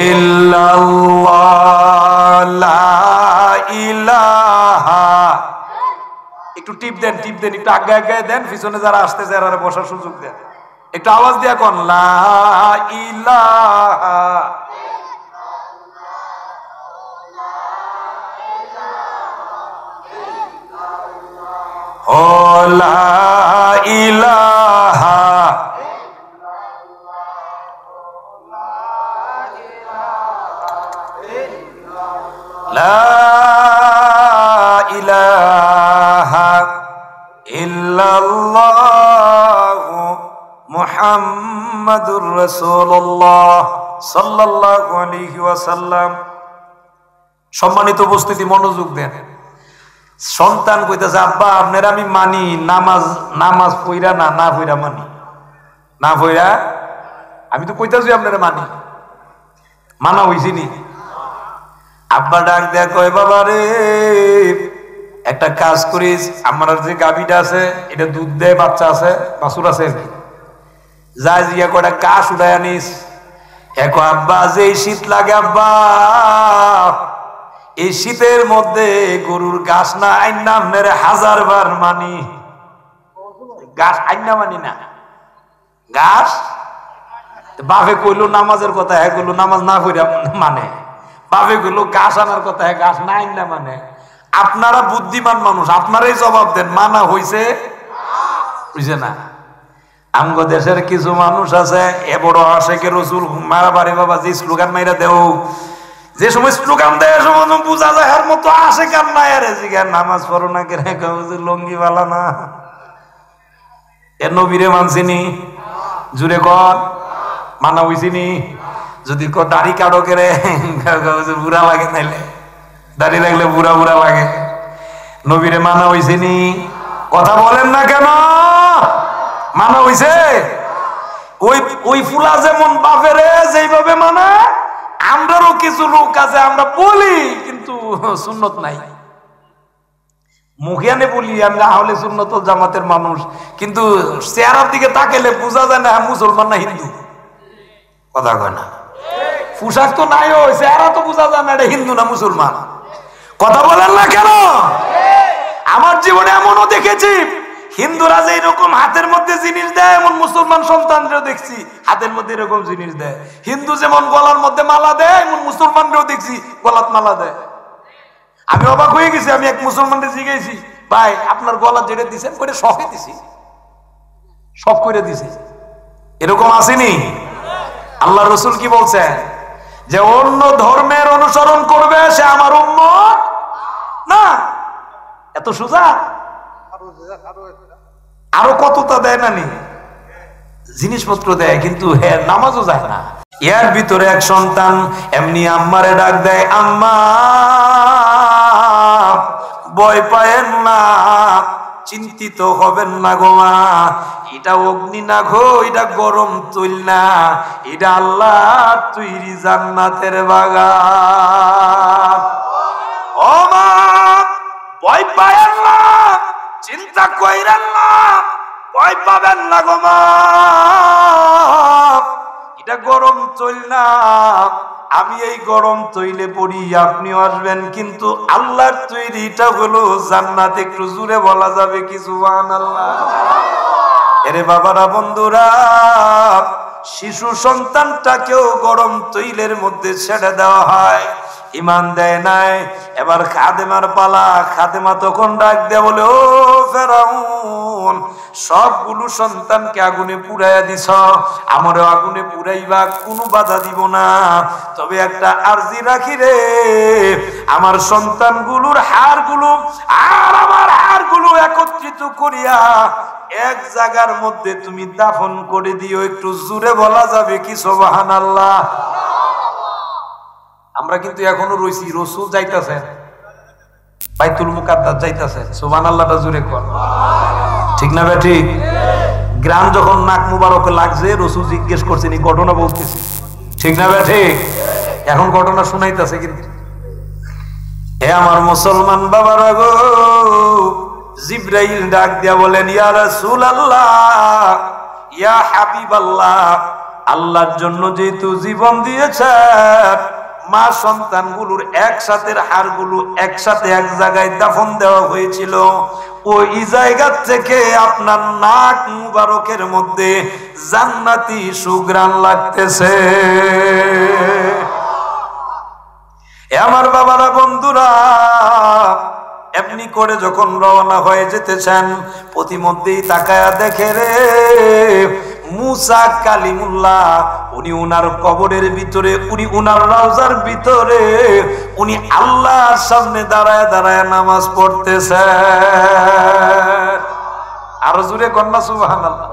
ইল্লাল্লাহ, লা ইলাহা। একটু টিপ দেন, টিপ দেন, একটু আগে আগে দেন, পিছনে যারা আসতেছে এরা বসার সুযোগ দেন। একটু আওয়াজ দিয়া কোন, লা ইলাহা। ও লা ইলাহা, লা ইলাহা ইল্লাল্লাহু মুহাম্মাদুর রাসূলুল্লাহ সাল্লাল্লাহু আলাইহি ওয়াসাল্লাম। সম্মানিত উপস্থিতি, মনোযোগ দেন। সন্তান কইতেছে আব্বা আপনার আমি মানি, নামাজ নামাজ পইরা না, না পইরা মানি, না পইরা আমি তো কইতাছি আপনারা মানি, মানা হইছি নি? আব্বা ডাক দেয়া কয়, বাবা রে একটা কাজ করিস, আমার যে গাভীটা আছে এটা দুধ দেয়, বাচ্চা আছে, বাছুর আছে, যা জিয়া কয়টা কাশ উঠাই আনিস। এক আব্বা যে শীত লাগে আব্বা, এই শীতের মধ্যে গরুর ঘাস না আইনা আপনার 1000 বার মানি, ঘাস আইনা মানি না, ঘাস। বাপে কইলো নামাজের কথা, হ্যাঁ কইলো নামাজ না কইরা মানে, বাপে কইলো ঘাস আনার কথা, হ্যাঁ ঘাস না আইনা মানে। আপনারা বুদ্ধিমান মানুষ, আপনারাই জবাব দেন, মানা হইছে বুঝে না? আমগো দেশের কিছু মানুষ আছে এ বড় আশেকে রসুল, মারাবাড়ি বাবা যে স্লোগান মাইরা দেও, যে সময় স্লোগান দেয় সময় বুঝা যায় এর মতো আসে কান নাই, আরে জিগার নামাজ পড়ো না কে, লঙ্গি বালা না, এ নবীরে মানছিনি? জুড়ে কর, মানা হইছিনি? যদি ক দাড়ি কাটো কেরে বুড়া লাগে, নাইলে দাড়ি লাগলে বুড়া বুড়া লাগে, নবীরে মানা হইছিনি? কথা বলেন না কেন? মানা হইছে? ওই ওই ফুলা যেমন বাপেরে যেইভাবে মানা, আমরারও কিছু লোক আছে আমরা বলি কিন্তু সুন্নত নাই, মুখিয়ানে বলি আমরা আহলে সুন্নত ওয়াল জামাতের মানুষ, কিন্তু চেহারার দিকে তাকাইলে বোঝা যায় না মুসলমান না হিন্দু। কথা কয় না? পোশাক তো নাই, ওই চেহারা তো বোঝা যায় না এটা হিন্দু না মুসলমান। কথা বলেন না কেন? আমার জীবনে এমনও দেখেছি হিন্দুরা যে এরকম হাতের মধ্যে জিনিস দেয়, এমন মুসলমান সন্তানরাও দেখছি হাতের মধ্যে এরকম জিনিস দেয়। হিন্দু যেমন গলার মধ্যে মালা দেয়, এমন মুসলমানরাও দেখছি গলাত মালা দেয়। আমি অবাক হয়ে গেছি। আমি এক মুসলমানকে জিজ্ঞেসি, ভাই আপনার গলা যেটা দিচ্ছেন করে শখে দিছি, শখ করে দিছে, এরকম আসেনি? আল্লাহ রসুল কি বলছেন? যে অন্য ধর্মের অনুসরণ করবে সে আমার উম্মত না। এত সোজা? আরো কতটা দেয় না নি জিনিসপত্র দেয়, কিন্তু হ্যাঁ নামাজও যায় না। এর ভিতরে এক সন্তান এমনি আম্মারে ডাক দেয়, আম্মা ভয় পায়েন না, চিন্তিত হবেন না গো মা, এটা অগ্নি না গো, এটা গরম তৈল না, এটা আল্লাহ তৈরি জান্নাতের বাগান। ও মা ভয় পায়েন না, চিন্তা কইরেন না, ভয় পাবেন না গো মা, এটা গরম তৈল না, আমি এই গরম তৈলে পড়ি, আপনিও আসবেন, কিন্তু আল্লাহর তৈরি এটা হলো জান্নাত। একটু জুড়ে বলা যাবে কি সুবহানাল্লাহ? এরে বাবারা, বন্ধুরা, শিশু সন্তানটাকেও গরম তৈলের মধ্যে ছেড়ে দেওয়া হয়, ইমান দেয় নাই। এবার খাদেমার পালা। খাদেমা তখন ডাক দেয়া বলে, ও ফেরাউন, সবগুলো সন্তানকে আগুনে পুড়াইয়া দিছ, আমারও আগুনে পুড়াইবা, কোনো বাধা দিব না, তবে একটা আরজি রাখি রে, আমার সন্তানগুলোর হাড়গুলো আর আমার হাড়গুলো একত্রিত করিয়া এক জায়গার মধ্যে তুমি দাফন করে দিও। একটু জোরে বলা যাবে কি সুবহানাল্লাহ? আমরা কিন্তু এখনো রইছি, রসুল যাইতাছেন বাইতুল মুকাদ্দাস যাইতাছেন, সুবহানাল্লাহটা জোরে কর, ঠিক না বে ঠিক? গ্রাম যখন নাক মুবারকে লাগছে, রসুল জিজ্ঞেস করছেন, এই ঘটনা বলতেছি, ঠিক না বে ঠিক? এখন ঘটনা শুনাইতেছে। কিন্তু হে আমার মুসলমান বাবারা গো, জিবরাইল ডাক দিয়া বলেন, ইয়া রাসূলুল্লাহ, ইয়া হাবিবাল্লাহ, আল্লাহর জন্য যেহেতু জীবন দিয়েছেন, মা সন্তানগুলোর একসাথে হাড়গুলো একসাথে এক জায়গায় দাফন দেওয়া হয়েছিল, ওই জায়গা থেকে আপনার নাক মুবারকের মধ্যে জান্নাতি সুঘ্রাণ লাগতেছে। আমার বাবারা, বন্ধুরা, এমনি করে যখন রওনা হয়ে যেতেছেন, প্রতিমধ্যেই তাকায়া দেখে রে, মুসা কালিমুল্লাহ, উনি উনার কবরের ভিতরে, উনি উনার রওজার ভিতরে, উনি আল্লাহর সামনে দাঁড়ায় দাঁড়ায় নামাজ পড়তেছে। আরো জোরে কন্যা সুবহানাল্লাহ,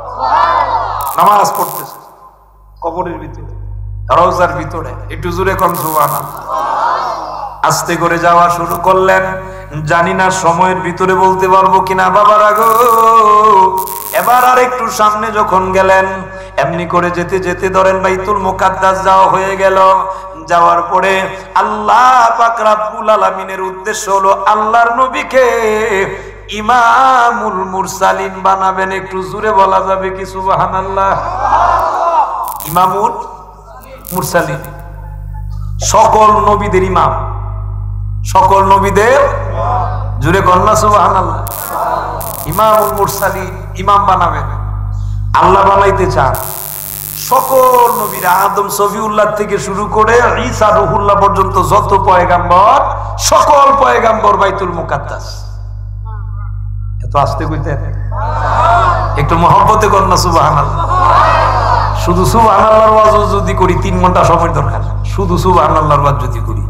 নামাজ পড়তেছে কবরের ভিতরে, রওজার ভিতরে, একটু জোরে কন সুবহানাল্লাহ। আস্তে করে যাওয়া শুরু করলেন, জানি না সময়ের ভিতরে বলতে পারবো কিনা বাবারা গো। এবার আর একটু সামনে যখন গেলেন, এমনি করে যেতে যেতে ধরেন বাইতুল মুকাদ্দাস যাওয়া হয়ে গেল। যাওয়ার পরে আল্লাহ পাক রব্বুল আলামিনের উদ্দেশ্য হলো আল্লাহর নবীকে ইমামুল মুরসালিন বানাবেন। একটু জোরে বলা যাবে কি সুবহানাল্লাহ? ইমামুল মুরসালিন, সকল নবীদের ইমাম, সকল নবীদের, জুড়ে কন্যা সুবহানাল্লাহ, ইমামুল মুরসালিন, ইমাম বানাবেন। আল্লাহ বানাইতে চান সকল নবীরা, আদম সফিউল্লাহ থেকে শুরু করে ঈসা রুহুল্লাহ পর্যন্ত যত পয়গাম্বর, সকল পয়গাম্বর বাইতুল মুকাদ্দাস। এত আস্তে কইতে, একটু মহব্বতে কন্যা সুবহানাল্লাহ। শুধু সুবহানাল্লাহর ওয়াজ যদি করি 3 ঘন্টা সময় দরকার, শুধু সুবহানাল্লাহর ওয়াজ যদি করি।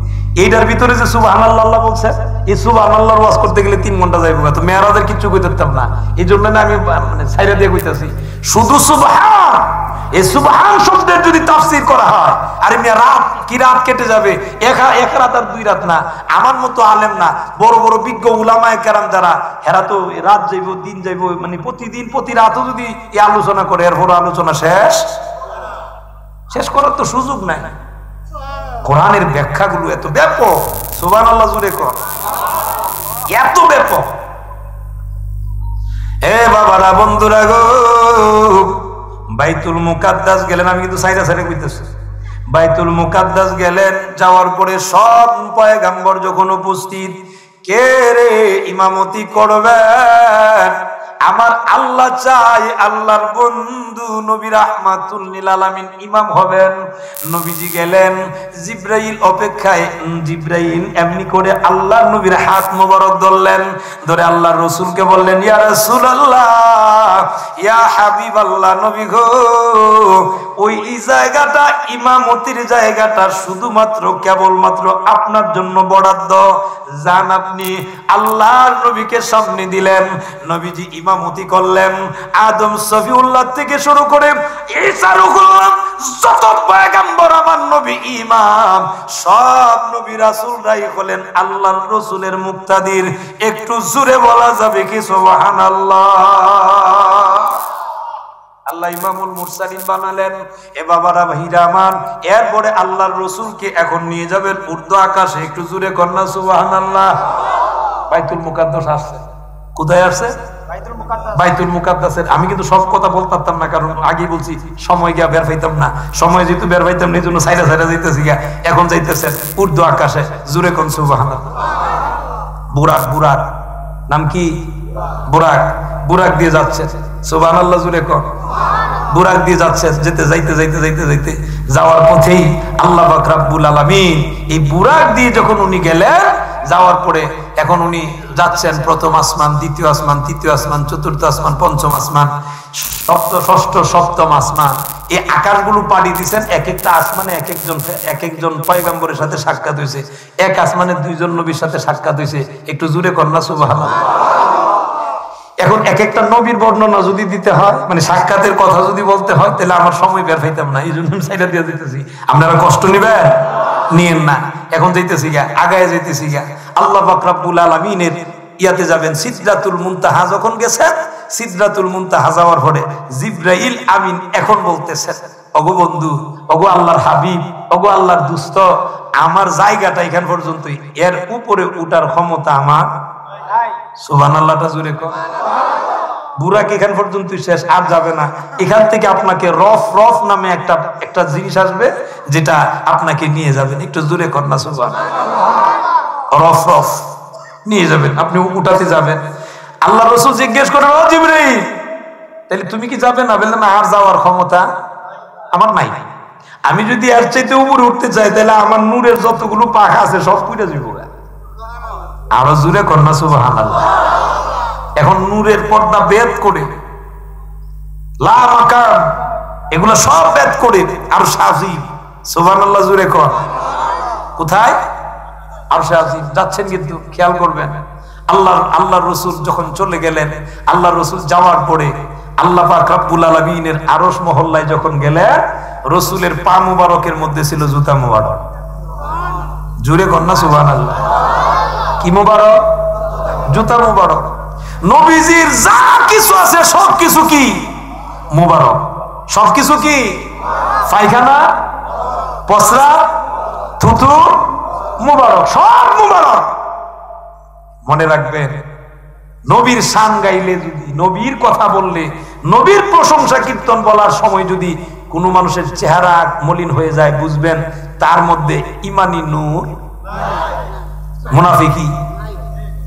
এইটার ভিতরে যে সুবহানাল্লাহ বলছে, এই সুবহানাল্লাহর ওয়াজ করতে গেলে 3 ঘন্টা যাইব, তো মেরাজের কিছু কইতে পারতাম না। এই জন্য না আমি মানে ছাইরা দিয়ে কইতাছি, শুধু সুবহান, এই সুবহান শব্দের যদি তাফসীর করা হয়, আরে মিয়া রাত কি রাত কেটে যাবে, এক রাত আর 2 রাত না। আমার মতো আলেম না, বড় বড় বিজ্ঞ উলামায়ে কেরাম যারা, এরা তো রাত যাইব, দিন যাইব, মানে প্রতিদিন প্রতি রাতও যদি এই আলোচনা করে, এর বড় আলোচনা শেষ করার তো সুযোগ নাই। কোরআনের ব্যাখ্যাগুলো এত ব্যাপক, সুবহানাল্লাহ জুড়ে কর, এত ব্যাপক। এ বাবারা, বন্ধুরা গো, বাইতুল মুকাদ্দাস গেলেন। আমি কিন্তু সাইরা সাইরা কইতেছি, বাইতুল মুকাদ্দাস গেলেন। যাওয়ার পরে সব পয়গাম্বর যখন উপস্থিত, কে রে ইমামতি করবেন? আমার আল্লাহ চাই আল্লাহর বন্ধু নবী রাহমাতুল লিল আলামিন ইমাম হবেন। নবীজি গেলেন, জিবরাইল অপেক্ষায়। জিবরাইল এমনি করে আল্লাহর নবীর হাত মোবারক ধরলেন, ধরে আল্লাহর রাসূলকে বললেন, ইয়া রাসূলুল্লাহ, ইয়া হাবিবাল্লাহ, নবী গো, ওই জায়গাটা, ইমামতির জায়গাটা শুধুমাত্র কেবলমাত্র আপনার জন্য বরাদ্দ, যান আপনি। আল্লাহর নবীকে সামনে দিলেন, নবীজি ইমামতি করলেন। আদম সফিউল্লাহ থেকে শুরু করে ঈসা রুহুল্লাহ, যত পয়গম্বর আমার নবী ইমাম, সব নবী রাসূলরাই হলেন আল্লাহর রাসূলের মুক্তাদির। একটু জোরে বলা যাবে কি সুবহানাল্লাহ? আল্লাহ ইমামুল মুরসালিন বানালেন। এ বাবারা ভাইরা আমার, এরপরে আল্লাহর রাসূলকে এখন নিয়ে যাবেন উর্দু আকাশে। একটু জোরে কন্যা সুবহানাল্লাহ। বাইতুল মুকাদ্দাস আসছে। কোথায় আসছে? বাইতুল মুকাদ্দাসের। আমি কিন্তু সব কথা বলতে পারতাম না, কারণ আগে বলছি সময় গিয়া বের পাইতাম না। সময় যেহেতু বের পাইতাম না, এই জন্য সাইরা সাইরা যাইতেছি গা। এখন যাইতেছেন উর্দু আকাশে। জোরে কোন সুবহানাল্লাহ। বুরাক, বুরাক নাম কি? বুরাক। বুরাক দিয়ে যাচ্ছে। সুবহানাল্লাহ, জোরে কোন। বুরাক দিয়ে যাচ্ছে। যেতে যাইতে যাইতে যাইতে যাইতে যাওয়ার পথেই আল্লাহ পাক রব্বুল আলামিন এই বুরাক দিয়ে যখন উনি গেলেন, যাওয়ার পরে এখন উনি যাচ্ছেন প্রথম আসমান, দ্বিতীয় আসমান, তৃতীয় আসমান, চতুর্থ আসমান, পঞ্চম আসমান, ষষ্ঠ, সপ্তম আসমান। এই আকাশগুলো পাড়ি দিচ্ছেন। এক একটা আসমানে এক একজন পয়গম্বরের সাথে সাক্ষাৎ হয়েছে। এক আসমানে দুইজন নবীর সাথে সাক্ষাৎ হয়েছে। একটু জোরে কন্যা সুবহানাল্লাহ। এখন এক একটা নবীর বর্ণনা যদি দিতে হয়, মানে সাক্ষাতের কথা যদি বলতে হয়, তাহলে আমার সময় বের পাইতাম না। এই জন্য সাইডা দিয়ে দিতেছি। আপনারা কষ্ট নিবেন, নিয়েন না। এখন যাইতেছি গা, আগায় যাইতেছি গা। আল্লাহ পাক রব্বুল আলামিনের ইয়াতে যাবেন। সিদরাতুল মুনতাহা যখন গেছেন, সিদরাতুল মুনতাহা যাওয়ার পরে জিবরাইল আমিন এখন বলতেছেন, ওগো বন্ধু, ওগো আল্লাহর হাবিব, ওগো আল্লাহর দুস্ত, আমার জায়গাটা এখান পর্যন্তই, এর উপরে উঠার ক্ষমতা আমার। সুবহানাল্লাহটা জোরে কর। বুরাক এখান পর্যন্ত শেষ, আর যাবে না। এখান থেকে আপনাকে রফ রফ নামে একটা জিনিস আসবে, যেটা আপনাকে নিয়ে যাবেন। একটু জোরে কর না সুবহানাল্লাহ। রফ রফ নিয়ে যাবেন, আপনি উঠাতে যাবেন। আল্লাহ রাসূল জিজ্ঞেস করেন, ও জিবরাইল, তাহলে তুমি কি যাবে না? বললেন, আর যাওয়ার ক্ষমতা আমার নাই। আমি যদি এর চাইতে উপরে উঠতে চাই, তাহলে আমার নূরের যতগুলো পাখা আছে সব পুড়ে যাবে। আরো জোরে কন্যা সুবহানাল্লাহ। এখন নূরের পর্দা বেদ করে, লা মাকান, এগুলো সব বেদ করে আর শাজিব। সুবহানাল্লাহ, জোরে কর। কোথায়? আর শাজিব যাচ্ছেন, কিন্তু খেয়াল করবেন। আল্লাহর রাসূল যখন চলে গেলেন, আল্লাহর রাসূল যাওয়ার পরে আল্লাহ পাক রব্বুল আলামিনের আরশ মহল্লায় যখন গেলেন, রাসূলের পা মুবারকের মধ্যে ছিল জুতা মুবারক। জোরে কন্যা সুবহানাল্লাহ। কি মুবারক? জুতা মুবারক। নবীজির যা কিছু আছে সবকিছু কি মুবারক? সবকিছু কি? পায়খানা, পসরা, থুতু মুবারক, সব মুবারক। মনে রাখবেন, নবীর শান গাইলে, যদি নবীর কথা বললে, নবীর প্রশংসা কীর্তন বলার সময় যদি কোনো মানুষের চেহারা মলিন হয়ে যায়, বুঝবেন তার মধ্যে ইমানি নূর মুনাফিকি।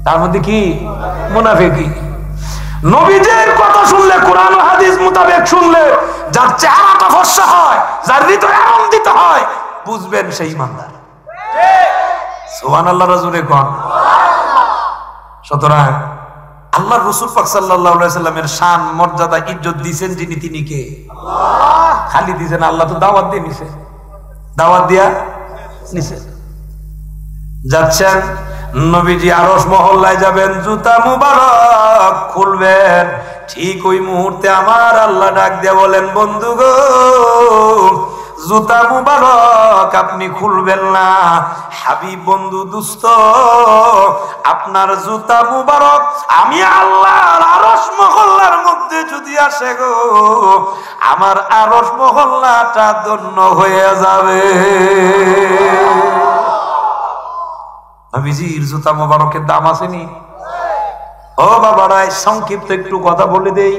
তার মধ্যে কি? মুনাফিকি। নবীদের কথা শুনলে, কোরআন ও হাদিস মোতাবেক শুনলে, যার চেহারাটা ফর্সা হয়, যার হৃদয় আনন্দিত হয়, বুঝবেন সেই ইমানদার। সুবহানাল্লাহ, রাজুলে কোন। সুতরাং আল্লাহর রাসূল পাক সাল্লাল্লাহু আলাইহি সাল্লামের শান, মর্যাদা, ইজ্জত দিবেন যিনি, তিনি কে? আল্লাহ। খালি দিবেন আল্লাহ, তো দাওয়াত দিয়ে নিছে, দাওয়াত দিয়া নিছে। যাচ্ছেন নবীজি আরশ মহল্লায় যাবেন, জুতা মুবারক খুলবেন। ঠিক ওই মুহূর্তে আমার আল্লাহ ডাক দিয়ে বলেন, বন্ধু গো, জুতা মুবারক আপনি খুলবেন না। হাবিব বন্ধু দুস্ত, আপনার জুতা মুবারক আমি আল্লাহর আরশ মহল্লার মধ্যে যদি আসে গো, আমার আরশ মহল্লাটা ধন্য হয়ে যাবে। নবীজির জুতা মুবারকের দাম আসেনি? ও বাবারাই, সংক্ষিপ্ত একটু কথা বলে দেই।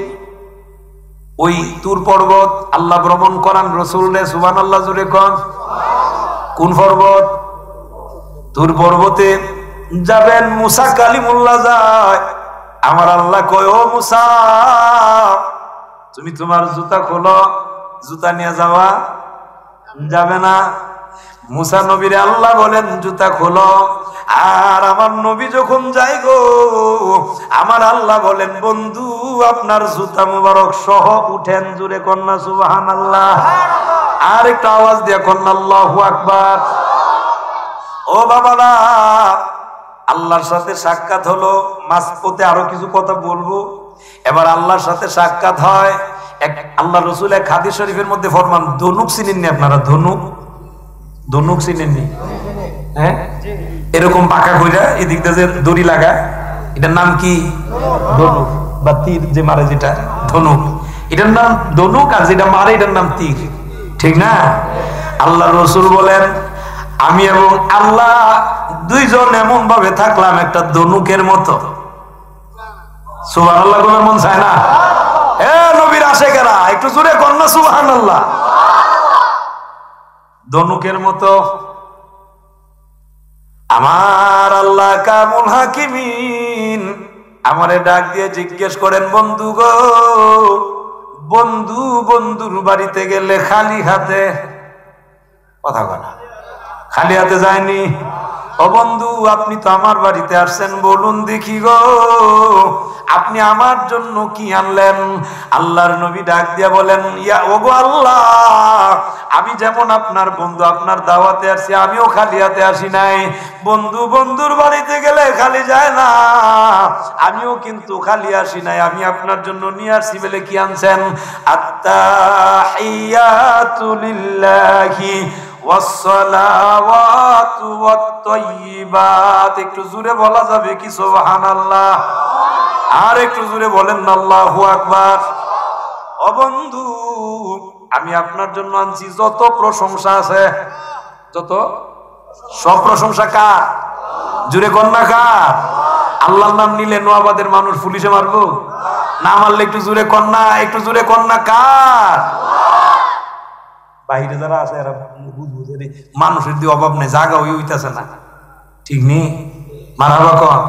ওই তুর পর্বত আল্লাহ ভ্রমণ করান রাসূলরে। সুবহানাল্লাহ, জোরে কোন। কোন পর্বত? তুর পর্বতে যাবেন। মুসা কালিমুল্লাহ যায়, আমার আল্লাহ কয়, ও মুসা তুমি তোমার জুতা খোলো, জুতা নিয়ে যাওয়া যাবে না। মুসা নবীরে আল্লাহ বলেন জুতা খোলো, আর আমার নবী যখন যাই গো আমার আল্লাহ বলেন বন্ধু আপনার জুতা মুবারক সহ উঠেন। জুড়ে কন্যা সুবহানাল্লাহ। আর একটু আওয়াজ দিয়ে কন্যা আল্লাহু আকবার। ও বাবারা, আল্লাহর সাথে সাক্ষাৎ হলো, মাঝপথে আরো কিছু কথা বলবো। এবার আল্লাহর সাথে সাক্ষাৎ হয়। আল্লাহ রসুল এক হাদিস শরীফের মধ্যে ফরমান, ধনুক চিনেননি আপনারা? ধনুক, ধনুক চিনেননি? হ্যাঁ, এরকম পাকা কইরা এদিক দিয়ে যে দড়ি লাগা, এটার নাম কি? ধনুক। বা তীর যে মারে যেটা, ধনুক, এটার নাম ধনুক। আর যেটা মারে এটার নাম তীর, ঠিক না? আল্লাহ রসুল বলেন আমি এবং আল্লাহ দুইজন এমন ভাবে থাকলাম একটা ধনুকের মতো। সুবহানাল্লাহ বলার মন চায় না? এ নবীর আশিকেরা একটু জোরে কন্যা সুবহানাল্লাহ। ধনুকের মতো আমার আল্লাহ কামুল হাকিমিন আমারে ডাক দিয়ে জিজ্ঞেস করেন, বন্ধু গো, বন্ধু বন্ধুর বাড়িতে গেলে খালি হাতে, কথা বলা খালি হাতে যায়নি। ও বন্ধু আপনি তো আমার বাড়িতে আসছেন, বলুন দেখি গো আপনি আমার জন্য কি আনলেন? আল্লাহর নবী ডাক দিয়া বলেন, ইয়া ওগো আল্লাহ, আমি যেমন আপনার বন্ধু আপনার দাওয়াতে আসছি, আমিও খালি হাতে আসি নাই। বন্ধু বন্ধুর বাড়িতে গেলে খালি যায় না, আমিও কিন্তু খালি আসি নাই। আমি আপনার জন্য নিয়ে আসছি। বলে কি আনছেন? আত্তাহিয়াতু লিল্লাহি ওয়াসসালাওয়াতু ওয়াত-তাইয়্যিবাত। একটু জোরে বলা যাবে কি সুবহানাল্লাহ? আর একটু জোরে বলেন না আল্লাহু আকবার। ও বন্ধু আমি আপনার জন্য আনছি যত প্রশংসা আছে, যত, সব প্রশংসা কার? জোরে কন্যা কার? আল্লাহর নাম নিলে নোয়াবাদের মানুষ পুলিশে মারবো না? মারলে একটু জোরে কন্যা, একটু জোরে কন্যা কার? বাইরে যারা আছে এরা বুঝে মানুষের দিয়ে অভাব নেই, জায়গা হইতেছে না, ঠিক নেই? মারাবা কন।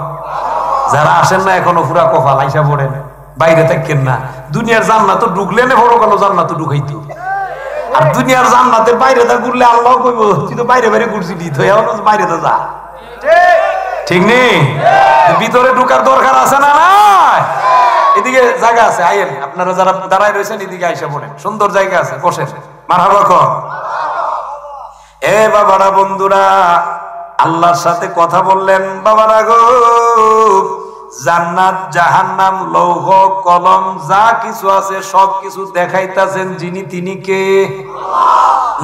যারা আসেন না এখনো পুরা কপাল, আইসা পড়েন, বাইরে থাকেন না। দুনিয়ার জান্নাত তো ঢুকলে না, বড় কালো জান্নাত ঢুকাইতো। আর দুনিয়ার জান্নাতের বাইরে তা ঘুরলে আল্লাহ কইব তুই তো বাইরে বাইরে ঘুরছিলি, তো বাইরে তো যা, ঠিক নেই? ভিতরে ঢুকার দরকার আছে না? নাই? এদিকে জায়গা আছে, আইয়েন আপনারা যারা দাঁড়ায় রয়েছেন এদিকে আইসা পড়েন, সুন্দর জায়গা আছে, বসেন। মারহাবা কর। এ বাবারা বন্ধুরা, আল্লাহর সাথে কথা বললেন। বাবারা গো, জান্নাত জাহান্নাম লৌহ কলম যা কিছু আছে সব কিছু দেখাইতেছেন যিনি, তিনি কে?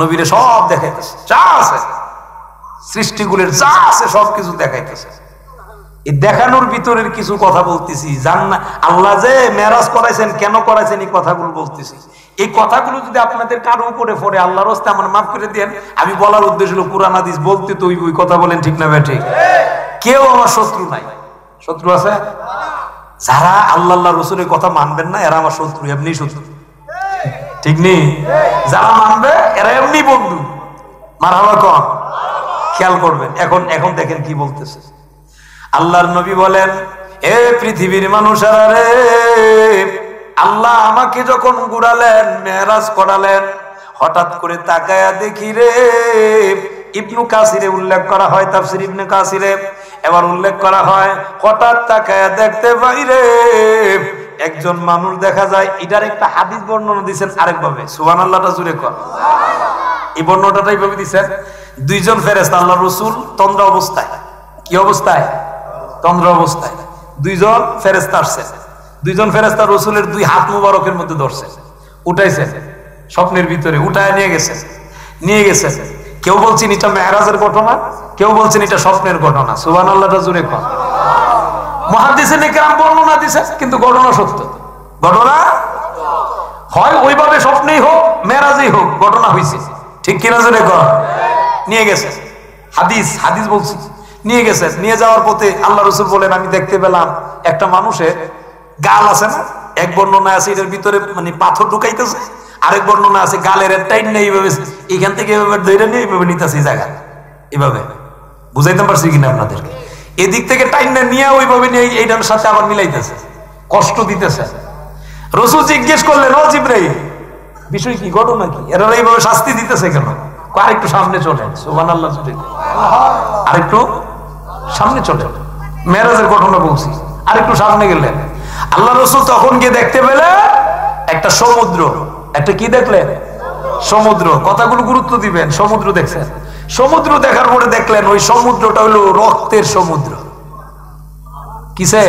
নবীরে সব দেখাইতেছে, যা আছে সৃষ্টিগুলোর যা আছে সবকিছু দেখাইতেছে। এই দেখানোর ভিতরের কিছু কথা বলতেছি। জান্নাত আল্লাহ যে মেরাজ করাইছেন, কেন করাইছেন এই কথাগুলো বলতেছি। এই কথাগুলো যদি আপনাদের কারো উপরে পড়ে, আল্লাহর রাস্তে আমার মাফ করে দেন। আমি বলার উদ্দেশ্য হলো কুরআন হাদিস বলতে তো ওই কথা বলেন, ঠিক না ভাই? ঠিক। কেউ আমার শত্রু নাই। শত্রু আছে? যারা আল্লাহ রসুলের কথা মানবেন না এরা আমার শত্রু, এমনি শত্রু, ঠিক নেই? যারা মানবে এরা এমনি বন্ধু। মারহাবা কন। খেয়াল করবেন। এখন দেখেন কি বলতেছে। আল্লাহর নবী বলেন, এ পৃথিবীর মানুষেরা রে, আল্লাহ আমাকে যখন ঘুরালেন, মেরাজ করালেন, হঠাৎ করে তাকায়া দেখি রে, ইবনু কাসিরে উল্লেখ করা হয়, তাফসীর ইবনে কাসিরে এবার উল্লেখ করা হয়, হঠাৎ তাকায়া দেখতে পাই রে একজন মানুষ দেখা যায়। এটার একটা হাদিস বর্ণনা দিয়েছেন আরেকভাবে, সুবহানাল্লাহটা জুড়ে কর। এই বর্ণনাটা এইভাবে দিয়েছেন, দুইজন ফেরেশতা আল্লাহ রাসূল তন্দ্রা অবস্থায়, কি অবস্থায়? তন্দ্রা অবস্থায় দুইজন ফেরেশতা আসছে। দুইজন ফেরেশতা রাসূলের দুই হাত মুবারকের মধ্যে ধরছে, উঠাইছে, স্বপ্নের ভিতরে উঠায় নিয়ে গেছে। কেউ বলছেন এটা মেরাজের ঘটনা, কেউ বলছেন এটা স্বপ্নের ঘটনা। সুবহানাল্লাহটা জোরে কর। মুহাদ্দিসিনে কেরাম বর্ণনা দিয়েছে, কিন্তু ঘটনা সত্য। ঘটনা হয় ওইভাবে স্বপ্নেই হোক মেরাজেই হোক, ঘটনা হয়েছে, ঠিক কিনা জোরে কর। নিয়ে গেছে, হাদিস বলছি, নিয়ে গেছে। নিয়ে যাওয়ার পথে আল্লাহ রাসূল বলেন, আমি দেখতে পেলাম একটা মানুষের গাল আছে না, এক বর্ণনা আছে এটার ভিতরে মানে পাথর ঢুকাইতেছে, আরেক বর্ণনা আছে গালের টাইট নেই, এইভাবে এখান থেকে এভাবে ধরে নিয়ে এইভাবে নিতেছে জায়গা, এইভাবে। বুঝাইতে পারছি কিনা আপনাদেরকে? এদিক থেকে টাইনা নিয়ে ওইভাবে নিয়ে এইটার সাথে আবার মিলাইতেছে, কষ্ট দিতেছে। রাসূল জিজ্ঞেস করলেন, ও জিবরাইল, বিষয় কি, ঘটনা কি, এরা এইভাবে শাস্তি দিতেছে কেন? আরেকটু সামনে চলেন, সুবহানাল্লাহ, আরেকটু সামনে চলেন। মেরাজের ঘটনা বলছি, আরেকটু সামনে গেলেন। আল্লাহ রাসূল তখন গিয়ে দেখতে পেলেন একটা সমুদ্র। একটা কি দেখলেন? সমুদ্র। কথাগুলো গুরুত্ব দিবেন। সমুদ্র দেখছেন। সমুদ্র দেখার পরে দেখলেন ওই সমুদ্রটা হলো রক্তের সমুদ্র। কিসে?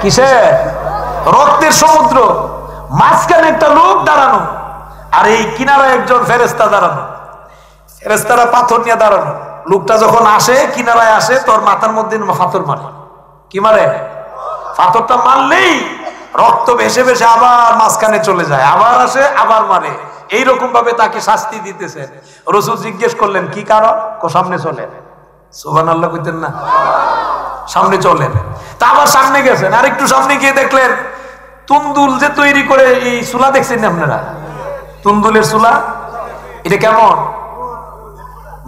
কিসে? রক্তের সমুদ্র। মাঝখানে একটা লোক দাঁড়ানো, আর এই কিনারায় একজন ফেরেশতা দাঁড়ানো। ফেরেশতারা পাথর নিয়ে দাঁড়ানো। লোকটা যখন আসে, কিনারায় আসে, তোর মাথার মধ্যে পাথর মারে। কি মারে? পাথরটা মারলেই রক্ত ভেসে ভেসে আবার মাঝখানে চলে যায়, আবার আসে, আবার মারে। এইরকম ভাবে তাকে শাস্তি দিতেছে। রাসূল জিজ্ঞেস করলেন, কি কারণ? সামনে চলেন। সুবহানাল্লাহ কইতেন না? সামনে চলেন। তা আবার সামনে গেছেন, আর একটু সামনে গিয়ে দেখলেন তুন্দুল যে তৈরি করে, এই চুলা দেখছেন আপনারা? তুন্দুলের চুলা। এটা কেমন?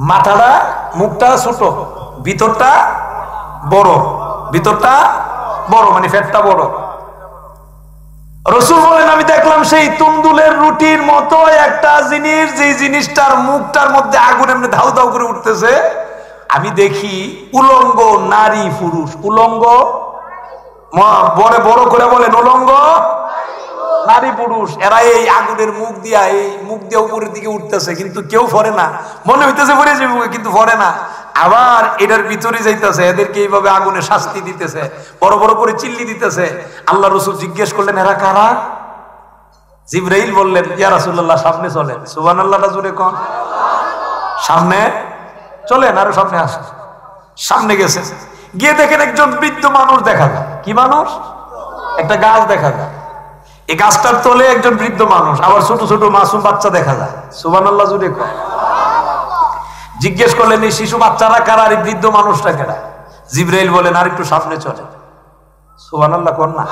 মাথাটা, মুখটা ছোট, ভিতরটা বড়। ভিতরটা বড় মানে ফ্যাটটা বড়। রাসূল বলেন, আমি দেখলাম সেই তুন্দুলের রুটির মতো একটা জিনিস, যে জিনিসটার মুখটার মধ্যে আগুন এমনি ধাউ ধাউ করে উঠতেছে। আমি দেখি উলঙ্গ নারী পুরুষ। উলঙ্গ, বড় বড় করে বলেন, উলঙ্গ নারী পুরুষ। এরা এই আগুনের মুখ দিয়া, এই মুখ দিয়ে উপরের দিকে উঠতেছে, কিন্তু কেউ ফরে না। মনে হইতেছে পরে যাবে, কিন্তু ফরে না। আবার এটার ভিতরে যাইতেছে, এদেরকে এইভাবে আগুনে শাস্তি দিতেছে, বড় বড় করে চিল্লি দিতেছে। আল্লাহ রাসূল জিজ্ঞেস করলেন, এরা কারা? জিবরাইল বললেন, ইয়া রাসূলুল্লাহ, সামনে চলেন। সুবহানাল্লাহ জোরে কোন। সামনে চলেন, আরো সামনে আসেন। সামনে গেছে, গিয়ে দেখেন একজন বৃদ্ধ মানুষ দেখা যায়। কি মানুষ? একটা গাছ দেখা যায়। এই গাছটার তলে একজন বৃদ্ধ মানুষ, আবার ছোট ছোট মাসুম বাচ্চা দেখা যায়। সুবহানাল্লাহ জোরে কোন। জিজ্ঞেস করলেন, এই শিশু বাচ্চারা কারা, আর এই বৃদ্ধ মানুষটা কারা? জিবরাইল বলেন, আর একটু সামনে চলেন। সুবহানাল্লাহ কোন না।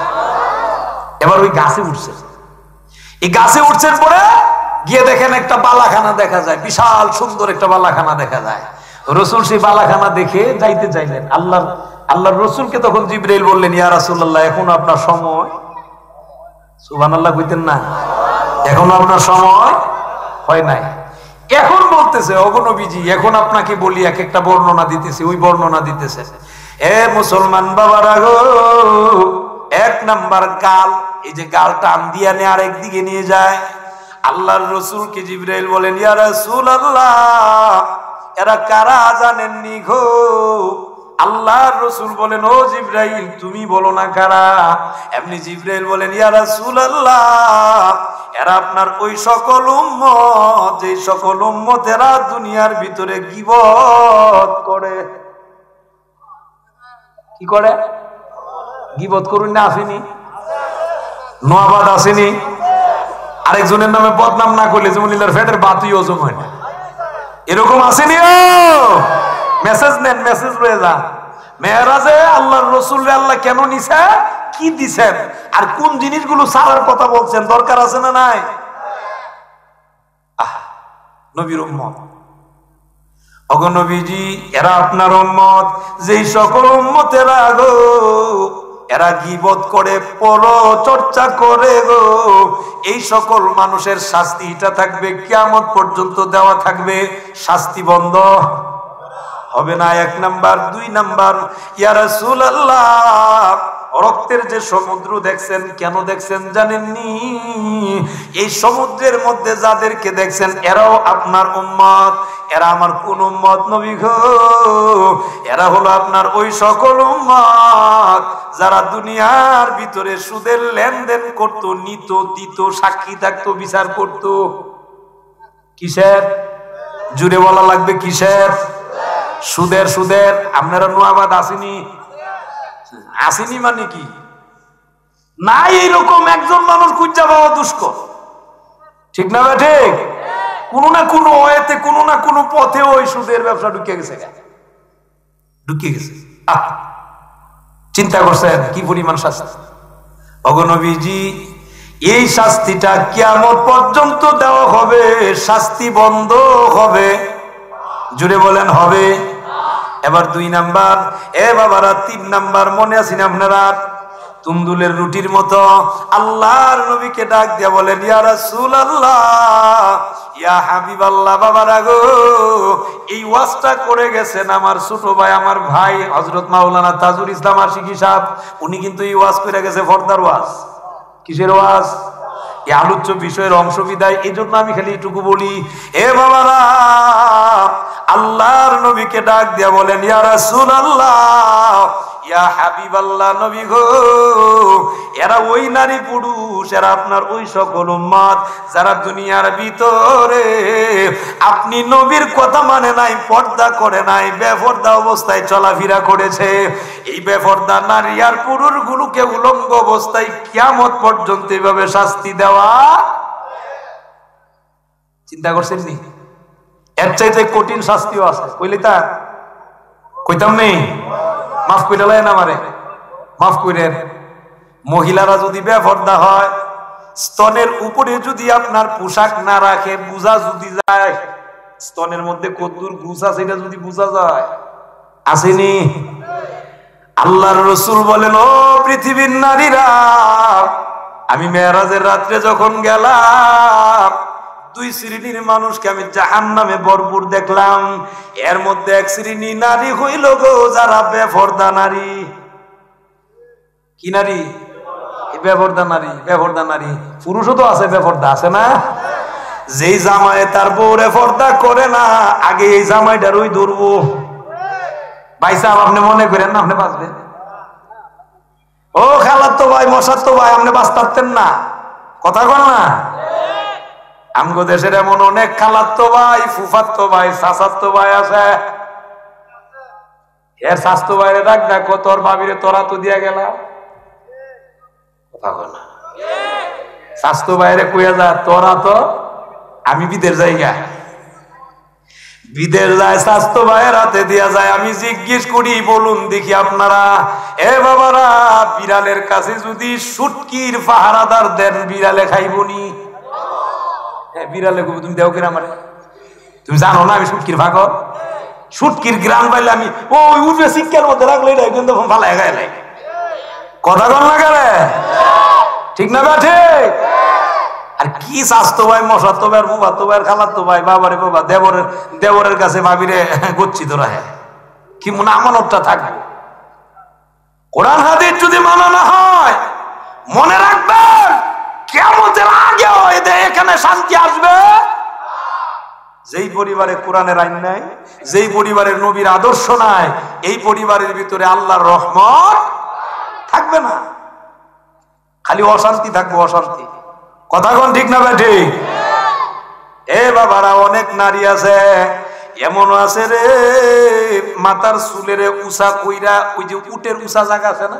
এবার ওই গাছে উঠছে। এই গাছে উঠছেন পরে গিয়ে দেখেন একটা বালাখানা দেখা যায়, বিশাল সুন্দর একটা বালাখানা দেখা যায়। রাসূল সেই বালাখানা দেখে যাইতে চাইলেন। আল্লাহর রাসূলকে তখন জিবরাইল বললেন, ইয়া রাসূলুল্লাহ, এখন আপনার সময়। সুবহানাল্লাহ কইতেন না? এখনো আপনার সময় হয় নাই। এখন বলতেছে, ওগো নবীজি, এখন আপনাকে বলি, এক একটা বর্ণনা দিতেছি। ওই বর্ণনা দিতেছে, এ মুসলমান বাবারা গো, এক নাম্বার গাল, এই যে গাল টান দিয়া নিয়ে আরেক দিকে নিয়ে যায়। আল্লাহর রাসূলকে জিবরাইল বলেন, ইয়া রাসূলুল্লাহ, এরা কারা জানেননি গো? আল্লাহর রাসূল বলেন, ও জিবরাইল, তুমি বলো না কারা? এমনি জিবরাইল বলেন, ইয়া রাসূলুল্লাহ, এরা আপনার ওই সকল উম্মত, যে সকল উম্মতেরা দুনিয়ার ভিতরে গীবত করে। কি করে? গীবত করুন না, আসেনি? নোয়াবাদ আসেনি? আরেকজনের নামে বদনাম না করলে যেমন ফেটের বাতুই ওজন হয় না, এরকম আসেনি? মেসেজ নেন, মেসেজ রয়ে যান। মেরাজে আল্লাহর রাসূলকে আল্লাহ কেন নিছে, কি দিছেন, আর কোন জিনিসগুলো ছাড়ার কথা বলছেন, দরকার আছে না নাই? নবীর উম্মত, ওগো নবীজি, এরা আপনার উম্মত, যেই সকল উম্মতেরা গো, এরা গীবত করে, পরচর্চা করে গো, এই সকল মানুষের শাস্তিটা থাকবে কিয়ামত পর্যন্ত দেওয়া থাকবে, শাস্তি বন্ধ হবে না। এক নাম্বার। দুই নাম্বার, ইয়া রাসূলুল্লাহ, রক্তের যে সমুদ্র দেখছেন, কেন দেখছেন জানেননি? এই সমুদ্রের মধ্যে যাদেরকে দেখছেন, এরাও আপনার উম্মত। এরা আমার কোন উম্মত নবী গো? এরা হলো আপনার ওই সকল উম্মত যারা দুনিয়ার ভিতরে সুদের লেনদেন করত, নিত, দিত, সাক্ষী থাকতো, বিচার করত। কিসের? জুড়ে বলা লাগবে, কিসের? সুদের। সুদের। আপনারা নোয়াবাদ আসেনি? আসেনি মানে কি? নাই এইরকম একজন মানুষ খুঁজা পাওয়া দুষ্কর, ঠিক না? ঠিক। কোন না কোন ওয়েতে, কোন না কোন পথে ওই সুদের ব্যবসা ঢুকে গেছে, ঢুকে গেছে। চিন্তা করছেন কি পরিমাণ শাস্তি? ওগো নবীজি, এই শাস্তিটা কিয়ামত পর্যন্ত দেওয়া হবে, শাস্তি বন্ধ হবে। জুড়ে বলেন, হবে। এবার 2 নাম্বার, এ বাবারা 3 নাম্বার মনে আছেন আপনারা? তুন্দুলের রুটির মতো আল্লাহর নবীকে ডাক দিয়া বলেন, ইয়া রাসূলুল্লাহ, ইয়া হাবিবাল্লাহ। বাবারা গো, এই ওয়াজটা করে গেছেন আমার ছোট ভাই, আমার ভাই হযরত মাওলানা তাজুল ইসলাম আশিকি সাহেব। উনি কিন্তু এই ওয়াজ করে গেছে পর্দার ওয়াজ। কিসের ওয়াজ? এই আলোচ্য বিষয়ের অংশ বিদায়। এই জন্য আমি খালি এইটুকু বলি, এ বাবারা, আল্লাহর নবীকে ডাক দিয়া বলেন, ইয়া রাসূলুল্লাহ, ইয়া হাবিবাল্লাহ, নবী গো, এরা ওই নারী পুরুষ, এরা আপনার ওই সকল উম্মত যারা দুনিয়ার ভিতরে আপনি নবীর কথা মানে নাই, পর্দা করে নাই, বেপর্দা অবস্থায় চলাফেরা করেছে। এই বেপর্দা নারী আর পুরুষ গুলোকে উলঙ্গ অবস্থায় কিয়ামত পর্যন্ত এইভাবে শাস্তি দেওয়া। চিন্তা করছেন নি? এর চাইতে কঠিন শাস্তিও আছে। কইলি তা কইতাম নেই? মাফ করে লেন আমারে, মাফ করেন। মহিলারা যদি বেপর্দা হয়, স্তনের উপরে যদি আপনার পোশাক না রাখে, বোঝা যদি যায় স্তনের মধ্যে কতদূর গুছা, সেটা যদি বোঝা যায়, আসেনি? আল্লাহর রাসূল বলেন, ও পৃথিবীর নারীরা, আমি মেরাজের রাত্রে যখন গেলাম, 2 শ্রেণীর মানুষকে আমি জাহান্নামে ভরপুর দেখলাম। এর মধ্যে 1 শ্রেণী নারী হইল গো যারা বেপর্দা নারী। কি নারী? বেপর্দা নারী। বেপর্দা নারী পুরুষও তো আছে, বেপর্দা আছে না? যেই জামাই তার বউরে পর্দা করে না, আগে এই জামাইটার ওই ধরবো। ভাই সাহেব, আপনি মনে করেন না আপনি বাঁচবেন? ও খালাতো ভাই, মশাতো ভাই, আপনি বাঁচতেন না? কথা কন না? আমগো দেশের এমন অনেক খালাতো ভাই, ফুফাতো ভাই, চাচাতো ভাই আছে। এর স্বাস্থ্য বাইরে ডাক দেখো, তোর ভাবিরে তোরা তো দিয়া গেলা। কথা কন না? স্বাস্থ্য বাইরে কইয়া যা, তোরা তো, আমি বিদের জায়গা, বিদের যায় স্বাস্থ্য ভাইয়ের হাতে দিয়া যায়। আমি জিজ্ঞেস করি, বলুন দেখি আপনারা, এ বাবারা, বিড়ালের কাছে যদি শুটকির পাহারাদার দেন, বিড়ালে খাইবনি? হ্যাঁ, বিড়ালে তুমি দেও কিনা আমারে? তুমি জানো না আমি শুটকির ভাগর? শুটকির গ্রাম পাইলে আমি ওই উঠে শিক্ষার মধ্যে রাখলে এটা কিন্তু ফালাই গাইলে। কথা কন না গেলে ঠিক না? বা ঠিক? আর কি স্বাস্থ্য ভাই, মশাতো ভাই, বুবাতো ভাই, খালাতো ভাই, বাবারে বাবা, দেবরের কাছে ভাবিরে গচ্ছিত রাহে, কি মনে আমানতটা থাকবে? কোরআন হাদিস যদি মানানো হয়, মনে রাখবেন কিয়ামতের আগেও এখানে শান্তি আসবে। যেই পরিবারে কোরআনের আইন নাই, যেই পরিবারের নবীর আদর্শ নাই, এই পরিবারের ভিতরে আল্লাহর রহমত থাকবে না, খালি অশান্তি থাকবে, অশান্তি। কথা কোন ঠিক না বেঠি? এ বাবারা, অনেক নারী আছে, এমন আছে রে, মাথার চুলের উষা কইরা, ওই যে উটের উষা জায়গা আছে না,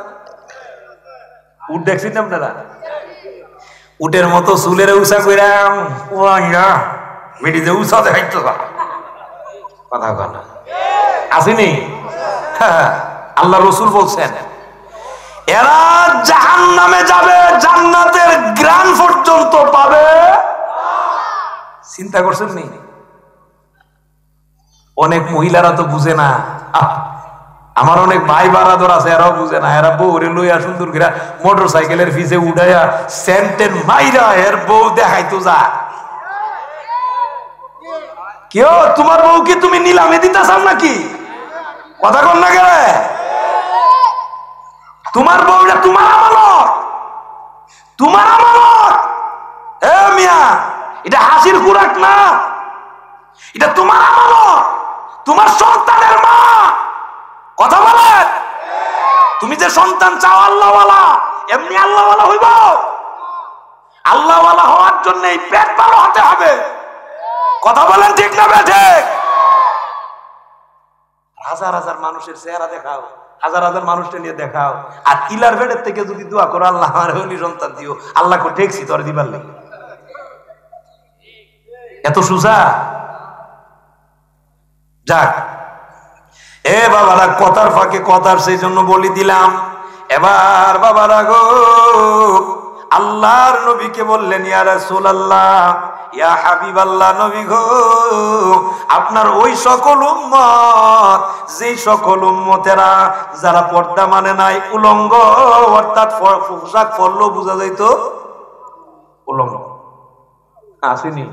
উট দেখছেন আপনারা? উটের মতো চুলের উষা কইরা মেডিতে উষা দেখাইতো। কথা কথা আসেনি? আল্লাহ রসুল বলছেন, এরা জাহান্নামে যাবে, জান্নাতের গ্রান পর্যন্ত পাবে। চিন্তা করছেন নি? অনেক মহিলারা তো বুঝে না। আমার অনেক ভাই বারাদর আছে, এরাও বুঝে না। এরা বউরে লইয়া সুন্দর করে মোটর সাইকেলের পিছে উঠাইয়া সেন্টেন মাইরা এর বউ দেখাইতো যা। কেউ তোমার বউ কি তুমি নিলামে দিতে চাও নাকি? কথা কন না গেলে, তোমার বউটা তোমার আমানত, তোমার আমানত। এ মিয়া, এটা হাসির খুরাক না, এটা তোমার আমানত, তোমার সন্তানের মা। কথা বলেন, তুমি যে সন্তান চাও আল্লাহওয়ালা, এমনি আল্লাহওয়ালা হইব? আল্লাহওয়ালা হওয়ার জন্য এই পেট ভালো হতে হবে। কথা বলেন ঠিক না বেঠে? হাজার হাজার মানুষের চেহারা দেখাও, হাজার হাজার মানুষকে নিয়ে দেখাও, আর কিলার বেডের থেকে যদি দোয়া করো, আল্লাহ আমার হলি সন্তান দিও, আল্লাহকে ঠেকছি তোর দিবার লাগে। এত সুজা? যাক, এ বাবারা, কথার ফাঁকে কথার সেই জন্য বলি দিলাম। এবার বাবারা গো, আল্লাহর নবীকে বললেন, ইয়া রাসূলুল্লাহ, ইয়া হাবিবাল্লাহ নবী গো, আপনার ওই সকল উম্মত, যেই সকল উম্মতেরা যারা পর্দা মানে নাই, উলঙ্গ, অর্থাৎ পোশাক পরলেও বোঝা যাইতো উলঙ্গ আসেনি।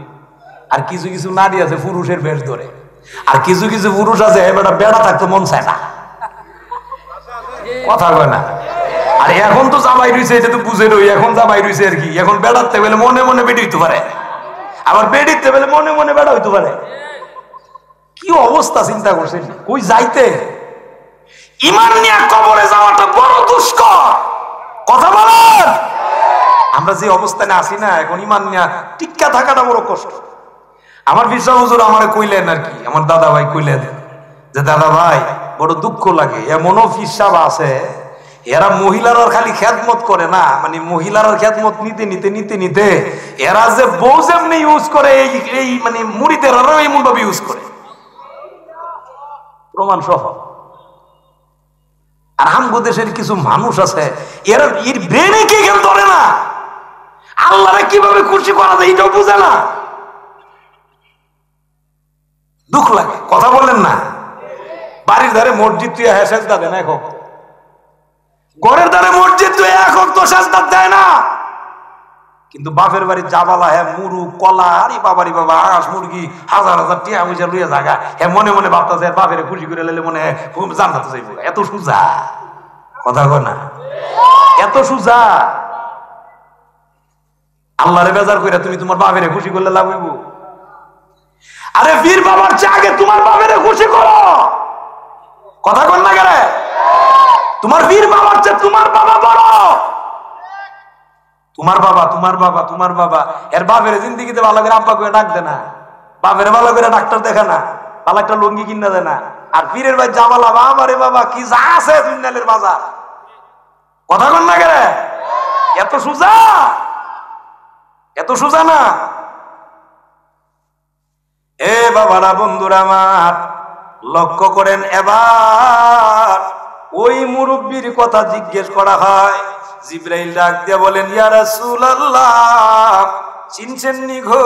আর কিছু কিছু নারী আছে পুরুষের বেশ ধরে, আর কিছু কিছু পুরুষ আছে বেটা বেড়া থাকতো মন চায় না, কথা কয় না। আর এখন তো জামাই রয়েছে, এটা তো বুঝে রই, এখন জামাই রয়েছে আর কি, এখন বেড়াতে গেলে মনে মনে বেড়ে হইতে পারে, আবার বেড়িতে গেলে মনে মনে বেড়া হইতে পারে। কি অবস্থা চিন্তা করছেন? কই যাইতে ইমান নিয়ে কবরে যাওয়াটা বড় দুষ্কর, কথা বলেন। আমরা যে অবস্থানে আছি না এখন, ইমান নিয়ে টিক্কা থাকাটা বড় কষ্ট। আমার বিশ্বাস হুজুর আমারে কইলেন আর কি, আমার দাদা ভাই কইলেন যে দাদা ভাই বড় দুঃখ লাগে, এমনও ফিসাব আছে এরা মহিলারা খালি খেদমত করে না, মানে মহিলারা খেদমত নিতে নিতে নিতে নিতে এরা যে বউ যেমনি ইউজ করে এই মানে মুড়িদেরও এই মণ্ডপ ইউজ করে, প্রমাণ সহ। আর আমগো দেশের কিছু মানুষ আছে এরা এর ব্রেনে কি খেল ধরে না, আল্লাহরে কিভাবে খুশি করা যায় এটাও বুঝে না। দুঃখ লাগে, কথা বলেন না। বাড়ির ধারে মসজিদ তুই সেজদা দেয় না, এখন ঘরের ধারে মসজিদ তুই এখন তো সেজদা দেয় না, কিন্তু বাপের বাড়ির জাবালা হ্যাঁ মুরু কলা, আরে বাবারি বাবা হাঁস মুরগি হাজার হাজার টিয়া পয়সা লইয়া জায়গা হ্যাঁ মনে মনে ভাবতেছে বাপের খুশি করে লেলে মনে জানতে চাইব। এত সুজা, কথা কয় না, এত সুজা। আল্লাহরে বেজার করে তুমি তোমার বাপের খুশি করলে লাভ হইব? আরে বীর বাবার চেয়ে আগে তোমার বাপের খুশি করো, কথা কন না গেলে। তোমার বীর বাবার চেয়ে তোমার বাবা বড়। তোমার বাবা তোমার বাবা তোমার বাবা এর বাপের জিন্দিগিতে ভালো করে আব্বা করে ডাক দে না, বাপের ভালো করে ডাক্তার দেখে না, ভালো একটা লুঙ্গি কিনা দেয় না। আর পীরের ভাই জামালা বাবারে বাবা কি যা আছে দুনিয়ালের বাজার, কথা কন না গেলে। এত সুজা, এত সুজা না। এ বাবারা বন্ধুরা আমার লক্ষ্য করেন, এবার ওই মুরব্বীর কথা জিজ্ঞেস করা হয়। জিবরাইল ডাক দিয়ে বলেন ইয়া রাসূলুল্লাহ, চিনছেন নি গো?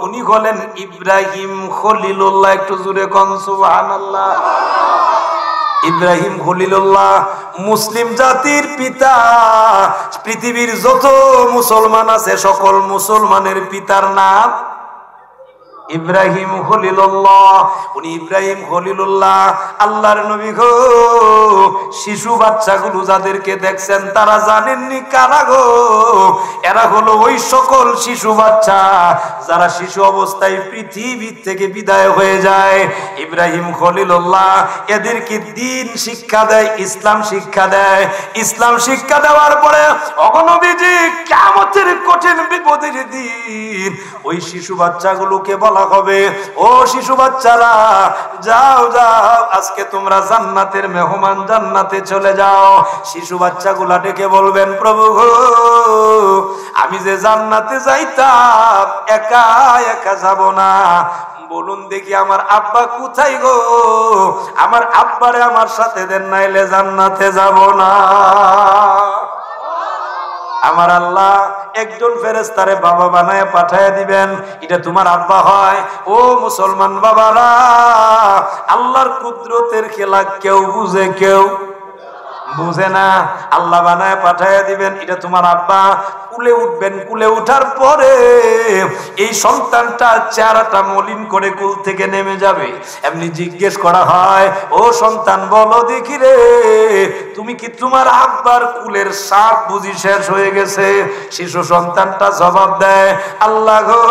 উনি হলেন ইব্রাহিম খলিলুল্লাহ। একটু জোরে কোন সুবহানাল্লাহ। ইব্রাহিম খলিলুল্লাহ মুসলিম জাতির পিতা। পৃথিবীর যত মুসলমান আছে সকল মুসলমানের পিতার নাম ইব্রাহিম খলিলুল্লাহ। উনি ইব্রাহিম খলিলুল্লাহ আল্লাহর নবী গো। শিশু বাচ্চাগুলো যাদেরকে দেখছেন তারা জানেননি কারা গো? এরা হলো ওই সকল শিশু বাচ্চা যারা শিশু অবস্থায় পৃথিবী থেকে বিদায় হয়ে যায়। ইব্রাহিম খলিলুল্লাহ এদেরকে দ্বীন শিক্ষা দেয়, ইসলাম শিক্ষা দেয়। ইসলাম শিক্ষা দেওয়ার পরে অগণবীজি কিয়ামতের কঠিন বিপদের দিন ওই শিশু বাচ্চাগুলোকে বলা হবে, ও শিশু বাচ্চারা যাও যাও, আজকে তোমরা জান্নাতের মেহমান, জান্নাতে চলে যাও। শিশু বাচ্চাগুলা ডেকে বলবেন, প্রভু গো আমি যে জান্নাতে যাইতাম একা একা যাব না, বলুন দেখি আমার আব্বা কোথায় গো? আমার আব্বারে আমার সাথে দেন, নাইলে জান্নাতে যাব না। আমার আল্লাহ একজন ফেরেশতারে বাবা বানায় পাঠায় দিবেন, এটা তোমার আব্বা হয়। ও মুসলমান বাবারা, আল্লাহর কুদরতের খেলা কেউ বুঝে কেউ বুঝে না। আল্লাহ বানায় পাঠায় দিবেন, এটা তোমার আব্বা। কুলে উঠবেন, কুলে উঠার পরে এই সন্তানটা চেহারাটা মলিন করে কুল থেকে নেমে যাবে। এমনি জিজ্ঞেস করা হয়, ও সন্তান বলো দেখি রে, তুমি কি তোমার আব্বার কুলের স্বাদ বুঝি শেষ হয়ে গেছে? শিশু সন্তানটা জবাব দেয়, আল্লাহ গো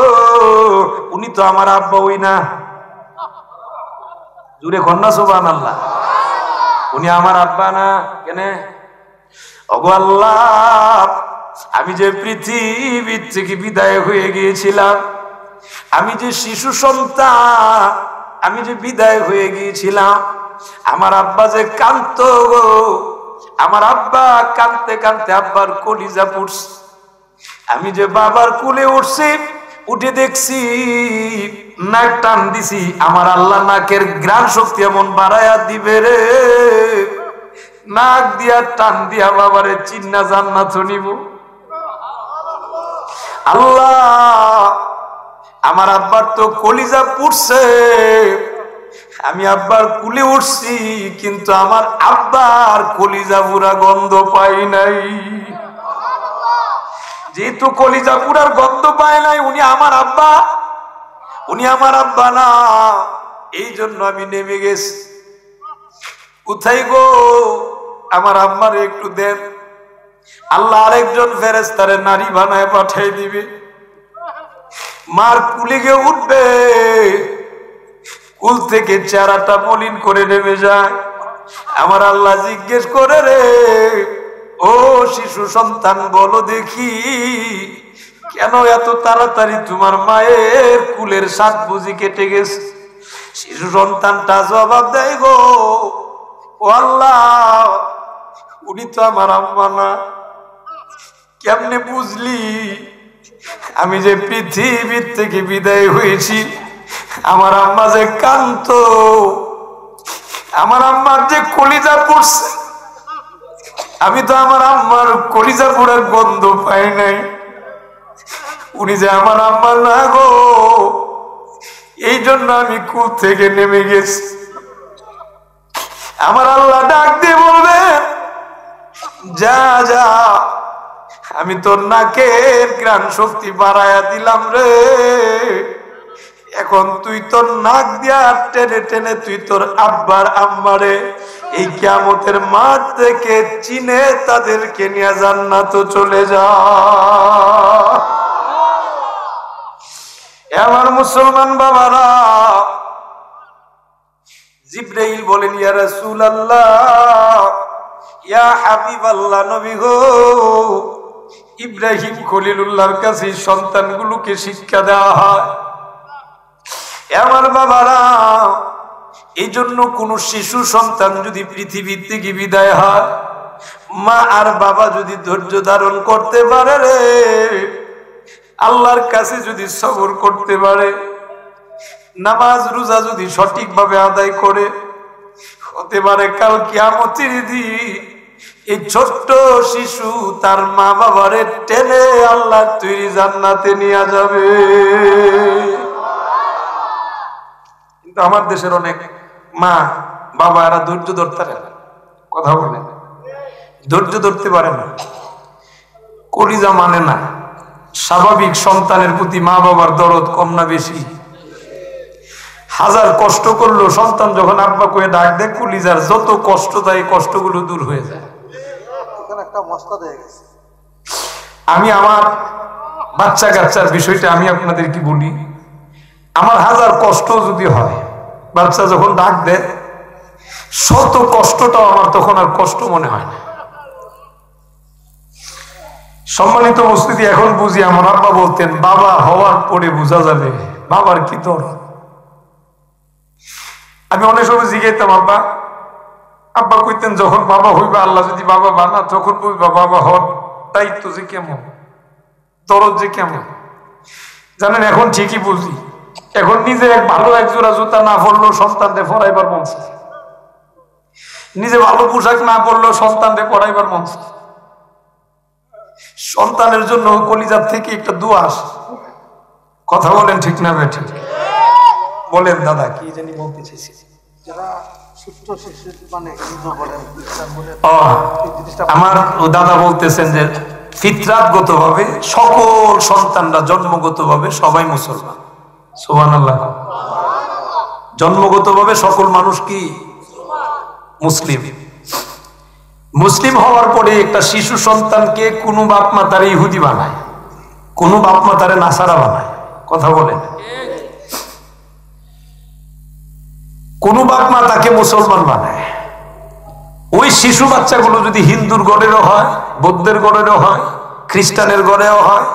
উনি তো আমার আব্বা হই না। জুড়ে কন্যা সুবহানাল্লাহ। উনি আমার আব্বা না কেন? ওগো আল্লাহ, আমি যে পৃথিবী থেকে বিদায় হয়ে গিয়েছিলাম, আমি যে শিশু সন্তান, আমি যে বিদায় হয়ে গিয়েছিলাম, আমার আব্বা যে কাঁদতো গো, আমার আব্বা কাঁদতে কাঁদতে আব্বার কলিজা পুড়ছে। আমি যে বাবার কুলে উঠছি, উঠে দেখছি নাক টান দিছি, আমার আল্লাহ নাকের ঘ্রাণ শক্তি এমন বাড়ায়া দিবে রে, নাক দিয়া টান দিয়া বাবারে চিন্না জান্নাত নিব। আল্লাহ আমার আব্বার তো কলিজা পুড়ছে, আমি আব্বার কুলে উঠছি, কিন্তু আমার আব্বার কলিজা পুরা গন্ধ পাই নাই। যেহেতু কলিজা পুরার গন্ধ পায় নাই, উনি আমার আব্বা না, এই জন্য আমি নেমে গেছি। কোথায় গো, আমার আম্মারে একটু দেন, আল্লাহ আরেকজন ফেরেশতারে নারী বানায় পাঠাই দিবে, মার কুলে গিয়ে উঠবে, কুল থেকে চেহারাটা মলিন করে নেমে যায়। আমার আল্লাহ জিজ্ঞেস করে, রে ও শিশু সন্তান, বলো দেখি কেন এত তাড়াতাড়ি তোমার মায়ের কুলের স্বাদ বুঝি কেটে গেছে? শিশু সন্তানটা জবাব দেয়, গো ও আল্লাহ, উনি তো আমার আম্মা না। কেমনে বুঝলি? আমি যে পৃথিবীর থেকে বিদায় হয়েছি, আমার আম্মা যে কান্ত, আমার আম্মার যে কলিজা পড়ছে, আমি তো আমার আম্মার কলিজা পোড়ার গন্ধ পাই নাই। উনি যে আমার আম্মা না গো, এই জন্য আমি কুল থেকে নেমে গেছি। আমার আল্লাহ ডাক দিয়ে বলবে, যা যা, আমি তোর নাকের ঘ্রাণ শক্তি বাড়ায়া দিলাম রে, এখন তুই তোর নাক দিয়া টেনে টেনে তুই তোর আব্বার আম্মারে এই কিয়ামতের মাঠ থেকে চিনে তাদেরকে নিয়ে জান্নাতে চলে যা। আমার মুসলমান বাবারা, জিবরাইল বলেন, ইয়া রাসূলুল্লাহ, ইয়া হাবিবাল্লাহ, নবী গো, ইব্রাহিম খলিলুল্লাহর কাছে সন্তানগুলোকে শিক্ষা দেওয়া হয়। আমার বাবারা, এই জন্য কোন শিশু সন্তান যদি পৃথিবীর থেকে বিদায় হয়, মা আর বাবা যদি ধৈর্য ধারণ করতে পারে রে, আল্লাহর কাছে যদি সবর করতে পারে, নামাজ রোজা যদি সঠিকভাবে আদায় করে, হতে পারে কাল কিয়ামতের দিন এই ছোট্ট শিশু তার মা বাবারে টেনে আল্লাহর তৈরি জান্নাতে নিয়ে যাবে। কিন্তু আমার দেশের অনেক মা বাবা এরা ধৈর্য ধরতে পারে না, কথা বলে ধৈর্য ধরতে পারে না, কলিজা মানে না। স্বাভাবিক সন্তানের প্রতি মা বাবার দরদ কম না বেশি? হাজার কষ্ট করলো সন্তান যখন আব্বা কয়ে ডাক দেয়, কলিজার যত কষ্ট দেয় কষ্টগুলো দূর হয়ে যায়। আমি আমার বাচ্চা কাচ্চার বিষয়টা আমি আপনাদেরকে বলি, আমার হাজার কষ্ট যদি হয়, বাচ্চা যখন ডাক দেয়, শত কষ্টটাও আমার তখন আর কষ্ট মনে হয় না। সম্মানিত উপস্থিতি, এখন বুঝি আমার আব্বা বলতেন, বাবা হওয়ার পরে বোঝা যাবে বাবার কি দরদ। আমি অনেক সময় জিজ্ঞাইতাম আব্বা, আব্বা কইতেন, যখন বাবা হইবা, আল্লাহ যদি বাবা বানা, তখন বুঝবা বাবা হওয়ার দায়িত্ব যে কেমন, দরদ যে কেমন। জানেন, এখন ঠিকই বুঝি। এখন নিজে ভালো এক জোড়া জুতা না পরলেও সন্তানদের পড়াইবার মন চায়, নিজে ভালো পোশাক না পরলেও সন্তানদের পড়াইবার মন চায়। সন্তানের জন্য কলিজার থেকে একটা দোয়া আসে। কথা বলেন ঠিক না ভাই? ঠিক বলেন দাদা, কি জানি বলতে চাইছি। আমার দাদা বলতেছেন যে ফিতরাতগত ভাবে সকল সন্তানরা জন্মগত ভাবে সবাই মুসলমান। সুবহানাল্লাহ। জন্মগত ভাবে সকল মানুষ কি মুসলিম। মুসলিম হওয়ার পরে একটা শিশু সন্তানকে কোন বাপ মা তারে ইহুদি বানায়, কোন বাপ মা তারে নাসারা বানায়। কথা বলেন, কোন বাপ মা তাকে মুসলমান বানায়। ওই শিশু বাচ্চাগুলো যদি হিন্দুর গড়েরও হয়, বৌদ্ধের গড়েরও হয়, খ্রিস্টানের গড়েও হয়,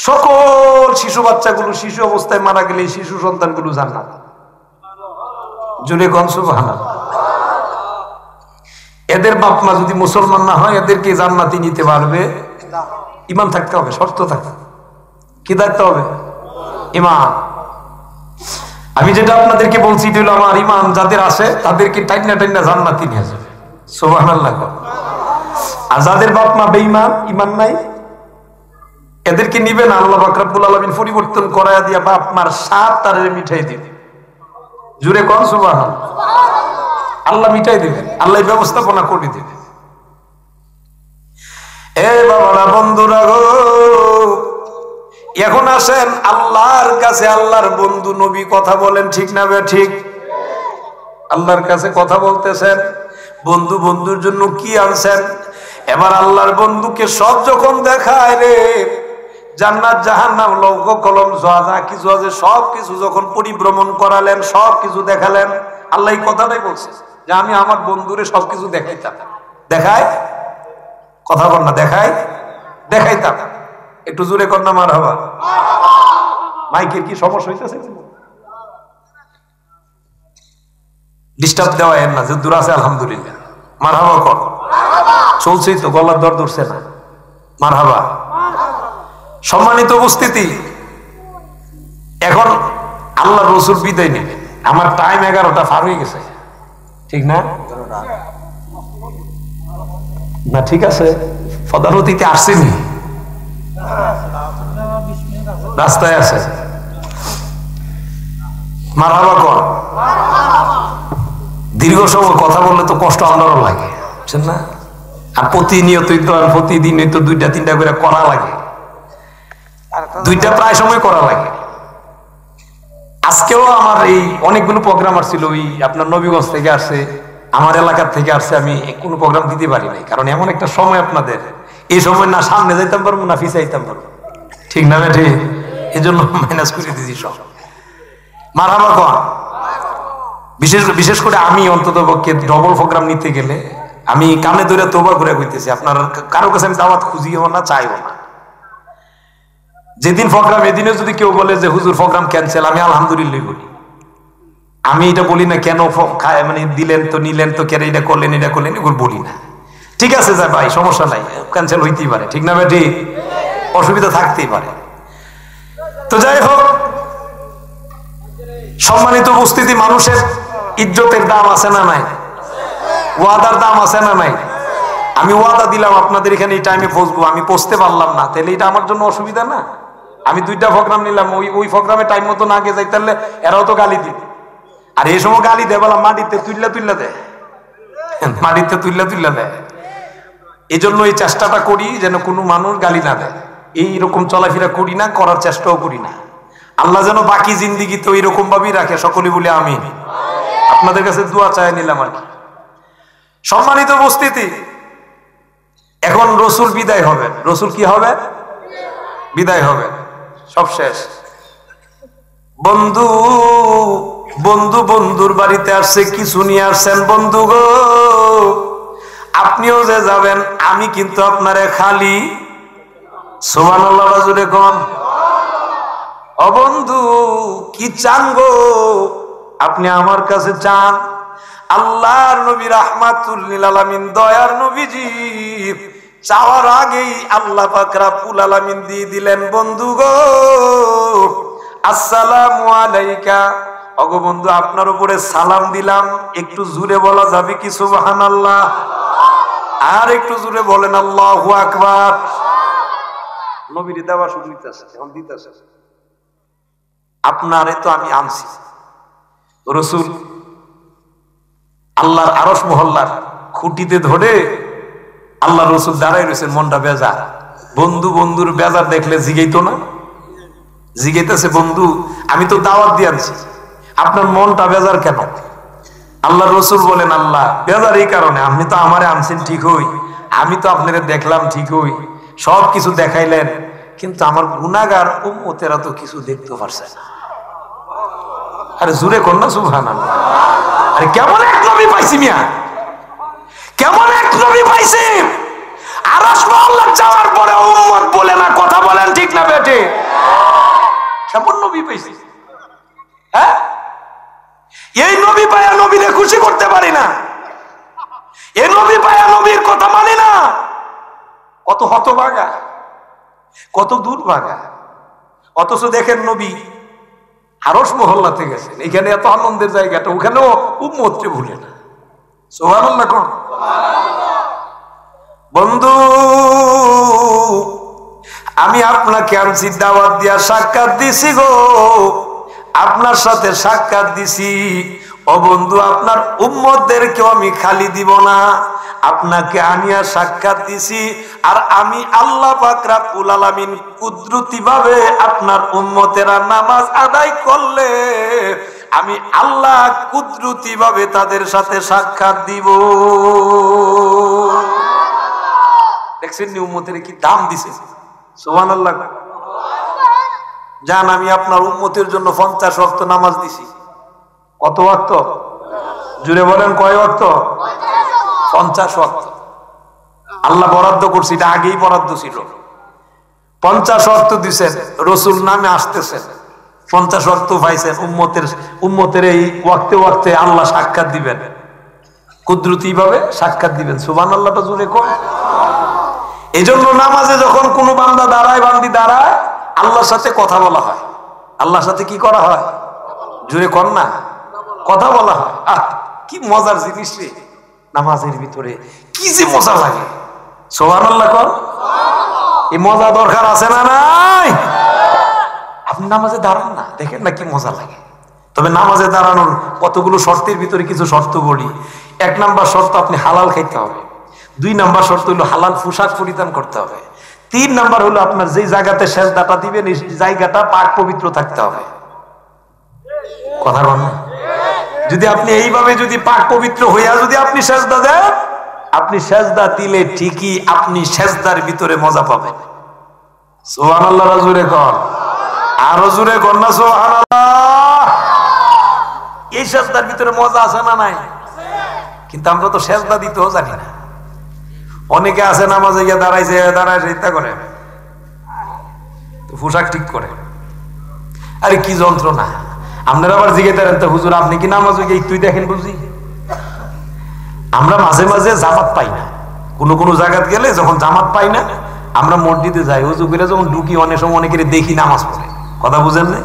সকল শিশু বাচ্চাগুলো শিশু অবস্থায় মারা গেলে শিশু সন্তানগুলো জান্নাত। জুড়ে কোন সুবহানাল্লাহ। এদের বাপ মা যদি মুসলমান না হয়, এদেরকে জান্নাতে নিতে পারবে? ঈমান থাকতে হবে, শর্ত থাকতে। কি থাকতে হবে? ঈমান। আমি যেটা আপনাদেরকে বলছি এটা হলো আমার ঈমান যাদের আছে তাদেরকে টাইনা টাইনা জান্নাতে নিয়ে যাবে। সুবহানাল্লাহ। আর যাদের বাপ মা বেঈমান, ঈমান নাই, এদেরকে নিবেন, আল্লাহ পাক রব্বুল আলামিন পরিবর্তন করায়া দিয়া বাপ মার সাত তারে মিঠাই দিবে। জুড়ে কোন সুবহানাল্লাহ। আল্লাহ মিটাই দিবেন, আল্লাহ ব্যবস্থাপনা করে দিবেন। এ বাবারা, বন্ধুরা গো, এখন আসেন আল্লাহর কাছে। আল্লাহর বন্ধু নবী কথা বলেন, ঠিক না বে ঠিক? আল্লাহর কাছে কথা বলতেছেন, বন্ধু বন্ধুর জন্য কি আনছেন? এবার আল্লাহর বন্ধুকে সব যখন দেখায় রে, জান্নাত জাহান্নাম লৌহ কলম যা কিছু আছে সব কিছু যখন পরিভ্রমণ করালেন, সব কিছু দেখালেন, আল্লাহ এই কথাটাই বলছে যে আমি আমার বন্ধুরে সবকিছু দেখাইতাম। দেখায় কথা বল না, দেখাইতাম। একটু জোরে কর না মারহাবা। মাইকের কি সমস্যা হইতেছে? ডিস্টার্ব দেওয়া এর না, যে দূর আছে আলহামদুলিল্লাহ। মারহাবা কর। চলছেই তো, গলার দর ধরছে না। মারহাবা। সম্মানিত উপস্থিতি, এখন আল্লাহ রসুল বিদায় নেবে। আমার টাইম 11টা পার হয়ে গেছে, ঠিক না? না ঠিক আছে, প্রধানতিতে আসছেনি, রাস্তায় আছে। মারহাবা কর। দীর্ঘ সময় কথা বললে তো কষ্ট আমারও লাগে, বুঝছেন না? আর প্রতিনিয়তই তো, প্রতিদিনই তো 2টা-3টা করে করা লাগে, 2টা প্রায় সময় করা লাগে। আজকেও আমার এই অনেকগুলো প্রোগ্রাম আসছিল, ওই আপনার নবীগঞ্জ থেকে আসছে, আমার এলাকার থেকে আসছে। আমি কোনো প্রোগ্রাম দিতে পারি নাই, কারণ এমন একটা সময় আপনাদের, এই সময় না সামনে যাইতাম পারবো না পিছিয়ে যাইতাম পারবো, ঠিক না বেঠে? এই জন্য মাইনাস করে দিয়েছি সব। মারহাবা কর। বিশেষ করে আমি অন্তত পক্ষে ডবল প্রোগ্রাম নিতে গেলে আমি কানে ধরে তোবা করে কইতেছি, আপনার কারো কাছে আমি দাওয়াত খুঁজিও না, চাইও না। যেদিন প্রোগ্রাম, এদিনে যদি কেউ বলে যে হুজুর প্রোগ্রাম ক্যান্সেল, আমি আলহামদুলিল্লাহ বলি। আমি এটা বলি না কেন মানে দিলেন তো, নিলেন তো, কেন এটা করলেন এগুলো বলি না। ঠিক আছে যা ভাই, সমস্যা নাই, ক্যান্সেল হইতেই পারে, ঠিক না ভাই? ঠিক, অসুবিধা থাকতেই পারে। তো যাই হোক, সম্মানিত উপস্থিতি, মানুষের ইজ্জতের দাম আছে না নাই? ওয়াদার দাম আছে না নাই? আমি ওয়াদা দিলাম আপনাদের এখানে এই টাইমে পৌঁছবো, আমি পৌঁছতে পারলাম না, তাহলে এটা আমার জন্য অসুবিধা না? আমি 2টা প্রোগ্রাম নিলাম, ওই প্রোগ্রামে টাইম মতো না গিয়ে যাই, তাহলে এরাও তো গালি দিবে। আর এই সময় গালি দেয় বলা মাটিতে তুইলা দেয়, মাটিতে তুইলা দেয়। এই জন্য এই চেষ্টাটা করি যেন কোনো মানুষ গালি না দেয়, এইরকম চলাফেরা করি না, করার চেষ্টাও করি না। আল্লাহ যেন বাকি জিন্দিগি তো এইরকম ভাবেই রাখে, সকলে বলে আমিন। আপনাদের কাছে দোয়া চাই নিলাম আর কি। সম্মানিত উপস্থিতি, এখন রসুল বিদায় হবেন। রসুল কি হবে? বিদায় হবেন, সব শেষ। বন্ধু বন্ধুর বাড়িতে আসছে, কিছু নিয়ে আসছেন। বন্ধু গো, আপনিও যে যাবেন, আমি কিন্তু আপনারে খালি সুবহানাল্লাহ রাজুলে কোন। ও বন্ধু, কি চান গো? আপনি আমার কাছে চান। আল্লাহর নবী রাহমাতুল লিল আলামিন, দয়ার নবীজি চাওয়ার আগেই আল্লাহ পাক রব্বুল আলামিন দিয়ে দিলেন, বন্ধু গো আসসালামু আলাইকা। ওগো বন্ধু, আপনার উপরে সালাম দিলাম। একটু জোরে বলা যাবে কি সুবহানাল্লাহ? আর একটু জোরে বলেন আল্লাহু আকবার। নবীর দেওয়া শুরু হইতেছে, এখন দিতেছে। আপনারে তো আমি আনছি, রসুল আল্লাহর আরশ মহল্লার খুঁটিতে ধরে আল্লাহ রসুল দাঁড়াই রয়েছেন, মনটা বেজার। বন্ধুর বেজার দেখলে জিগাইতো না? জিগাইতেছে, বন্ধু আমি তো দাওয়াত দিয়ে আনছি, আপনার মনটা বেজার কেন? আল্লাহ রসুল বলেন, আল্লাহ বেজার এই কারণে, আপনি তো আমারে আনছেন ঠিক হই, আমি তো আপনারে দেখলাম ঠিক হই, সব কিছু দেখাইলেন, কিন্তু আমার গুনাহগার উম্মতেরা তো কিছু দেখতে পারছে না। আরে জুরে কর না সুবহানাল্লাহ। আরে কেমন এক নবী পাইছি মিয়া, কেমন এক নবী পাইছি! আরশ মহল্লা যাওয়ার পরে উম্মত বলে না, কথা বলেন ঠিক না বেটে? কেমন নবী পাইছি? হ্যাঁ, এই নবী পায়া নবীরে খুশি করতে পারি না, এই নবী পায়া নবীর কথা মানি না। কত হতভাগা, কত দুর্ভাগা। অথচ দেখেন নবী আরশ মহল্লাতে গেছেন, এখানে এত আনন্দের জায়গাটা, ওখানেও উম্মতকে ভুলে না। সুবহানাল্লাহ কোন। বন্ধু আমি আপনাকে আনছি দাওয়াত দিয়া সাক্ষাৎ দিছি গো, আপনার সাথে সাক্ষাৎ দিছি। ও বন্ধু, আপনার উম্মতদেরকেও আমি খালি দিব না, আপনাকে আনিয়া সাক্ষাৎ দিছি। আর আমি আল্লাহ পাক রব্বুল আলামিন কুদরতি ভাবে আপনার উম্মতেরা নামাজ আদায় করলে আমি আল্লাহ কুদরতি ভাবে তাদের সাথে সাক্ষাৎ দিব। দেখছেন নি উম্মতের কি দাম দিছে? সুবহানাল্লাহ। জান, আমি আপনার উম্মতের জন্য 50 ওয়াক্ত নামাজ দিছি। কত ওয়াক্ত? জুড়ে বলেন, কয় ওয়াক্ত? 50 ওয়াক্ত আল্লাহ বরাদ্দ করছে, এটা আগেই বরাদ্দ ছিল। 50 ওয়াক্ত দিছেন, রসুল নামে আসতেছেন, 50 ওয়াক্ত পাইছেন। উম্মতের এই ওয়াক্তে ওয়াক্তে আল্লাহ সাক্ষাৎ দিবেন, কুদরতি ভাবে সাক্ষাৎ দিবেন। সুবহানাল্লাহটা জুড়ে কর। এই জন্য নামাজে যখন কোনো বান্দা দাঁড়ায়, বান্দি দাঁড়ায়, আল্লাহর সাথে কথা বলা হয়। আল্লাহর সাথে কি করা হয়? জুড়ে কর না, কথা বলা হয়। আহ, কি মজার জিনিস রে! নামাজের ভিতরে কি যে মজা লাগে। সুবহানাল্লাহ কর। এই মজা দরকার আছে না নাই? আপনি নামাজে দাঁড়ান না, দেখেন না কি মজা লাগে। তবে নামাজে দাঁড়ানোর কতগুলো শর্তের ভিতরে কিছু শর্ত বলি। 1 নাম্বার শর্ত, আপনি হালাল খাইতে হবে। 2 নাম্বার শর্ত হলো হালাল পোশাক পরিধান করতে হবে। 3 নাম্বার হলো আপনার যে জায়গাতে সেজদাটা দিবেন এই জায়গাটা পাক পবিত্র থাকতে হবে। কথা বল না? যদি আপনি এইভাবে যদি পাক পবিত্র হইয়া যদি আপনি সেজদা দেন, আপনি সেজদা দিলে ঠিকই আপনি সেজদার ভিতরে মজা পাবেন। সুবহানাল্লাহ জোরে কর, আরো জোরে কর না সুবহানাল্লাহ। এই সেজদার ভিতরে মজা আছে না নাই? কিন্তু আমরা তো সেজদা দিতেও জানি না। অনেকে আছে নামাজে গিয়ে দাঁড়ায় চিন্তা করে পোশাক ঠিক করে। আরে কি যন্ত্রণা! আপনারা আবার জিজ্ঞেস করেন, তো হুজুর আপনি কি নামাজ তুই দেখেন বুঝি? আমরা মাঝে মাঝে জামাত পাই না, কোন জায়গায় গেলে যখন জামাত পাই না, আমরা মসজিদে যাই, হুজুর করে যখন ঢুকি অনেক সময় অনেকের দেখি নামাজ পড়ে। কথা বুঝেন না?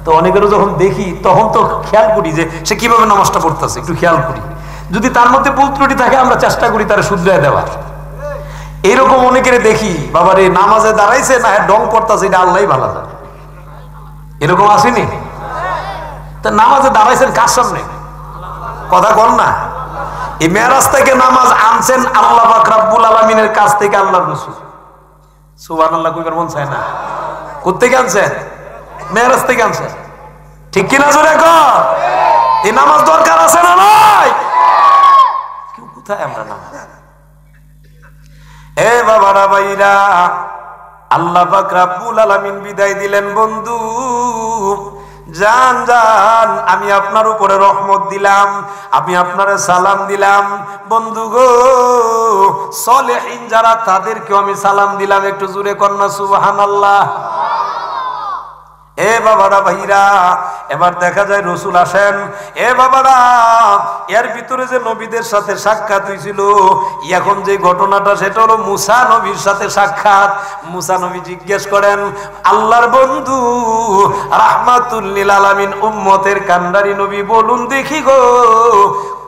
তো অনেকেরও যখন দেখি তখন তো খেয়াল করি যে সে কিভাবে নামাজটা পড়তেছে, একটু খেয়াল করি। যদি তার মধ্যে ভুল ত্রুটি থাকে আমরা চেষ্টা করি তারা শুধরায় দেওয়ার। এরকম অনেকের দেখি, বাবার এই নামাজে দাঁড়াইছে না ডং পড়তেছে, এটা আল্লাহই ভালো জানে। এরকম আসেনি? তা নামাজে দাঁড়াইছেন কার সামনে? কথা কর না। এই মেরাজ থেকে নামাজ আনছেন আল্লাহ পাক রব্বুল আলামিনের কাছ থেকে আল্লাহর রাসূল। সুবহানাল্লাহ কইবার মন চায় না? কোত্থেকে আনছেন? মেরাজ থেকে আনছেন। ঠিক কিনা জোরে কর। এই নামাজ দরকার আছে না নাই? কেউ কোথায় আমরা নামাজ? এ বাবারা ভাইরা, আল্লাহ পাক রব্বুল আলামিন বিদায় দিলেন, বন্ধু জান জান আমি আপনার উপরে রহমত দিলাম, আমি আপনারে সালাম দিলাম। বন্ধু গো, সলেহিন যারা তাদেরকেও আমি সালাম দিলাম। একটু জোরে কর না সুবহানাল্লাহ। এ বাবারা ভাইরা, এবার দেখা যায় রসুল আসেন। এ বাবারা, এর ভিতরে যে নবীদের সাথে সাক্ষাৎ হয়েছিল, এখন যে ঘটনাটা সেটা হলো মুসা নবীর সাথে সাক্ষাৎ। মুসা নবী জিজ্ঞেস করেন, আল্লাহর বন্ধু রাহমাতুল লিল আলামিন উম্মতের কান্ডারি নবী, বলুন দেখি গো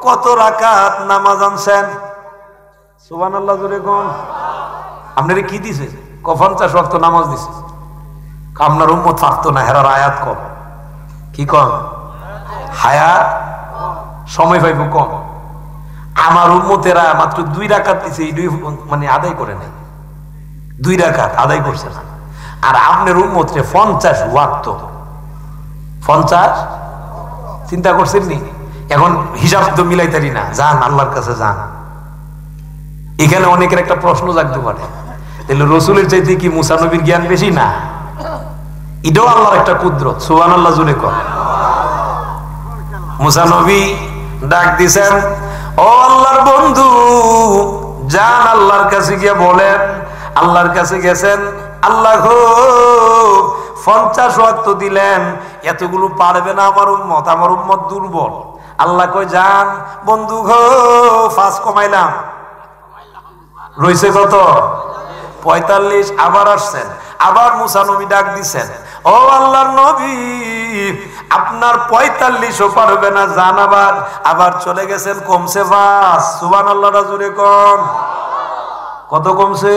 কত রাকাত নামাজ আনছেন? সুবহানাল্লাহ জোরে কোন। আপনারে কি দিছে? 50 ওয়াক্ত নামাজ দিছে। আপনার উম্মত পারতো না, হেরার আয়াত কম। কি কম? হায়াত সময় পাইব কম। আমার উম্মতেরা মাত্র 2 রাকাত দিছে, এই 2 মানে আদায় করে নাই, 2 রাকাত আদায় করছে না। আর আপনার উম্মতরে 50 ওয়াক্ত, 50 চিন্তা করছেন নি? এখন হিসাব তো মিলাইতারি না, যান আল্লাহর কাছে যান। এখানে অনেকের একটা প্রশ্ন জাগতে পারে, তাহলে রসুলের চাইতে কি মুসা নবীর জ্ঞান বেশি? না, এটাও আল্লাহর একটা কুদরত। সুবহানাল্লাহ জুড়ে কর। মুসা নবী ডাক দিছেন, ও আল্লাহর বন্ধু যান আল্লাহর কাছে গিয়ে বলেন। আল্লাহর কাছে গেছেন, আল্লাহ গো 50 ওয়াক্ত দিলেন, এতগুলো পারবে না আমার উম্মত দুর্বল। আল্লাহ কই, যান বন্ধু গো 5 কমাইলাম, রইছে কত? 45। আবার আসছেন, আবার মুসা নবী ডাক দিছেন, ও আল্লাহর নবী আপনার 45ও পারবে না, যান। আবার চলে গেছেন, কমছে 5। সুবহানাল্লাহ জুড়ে কম। কত কমছে?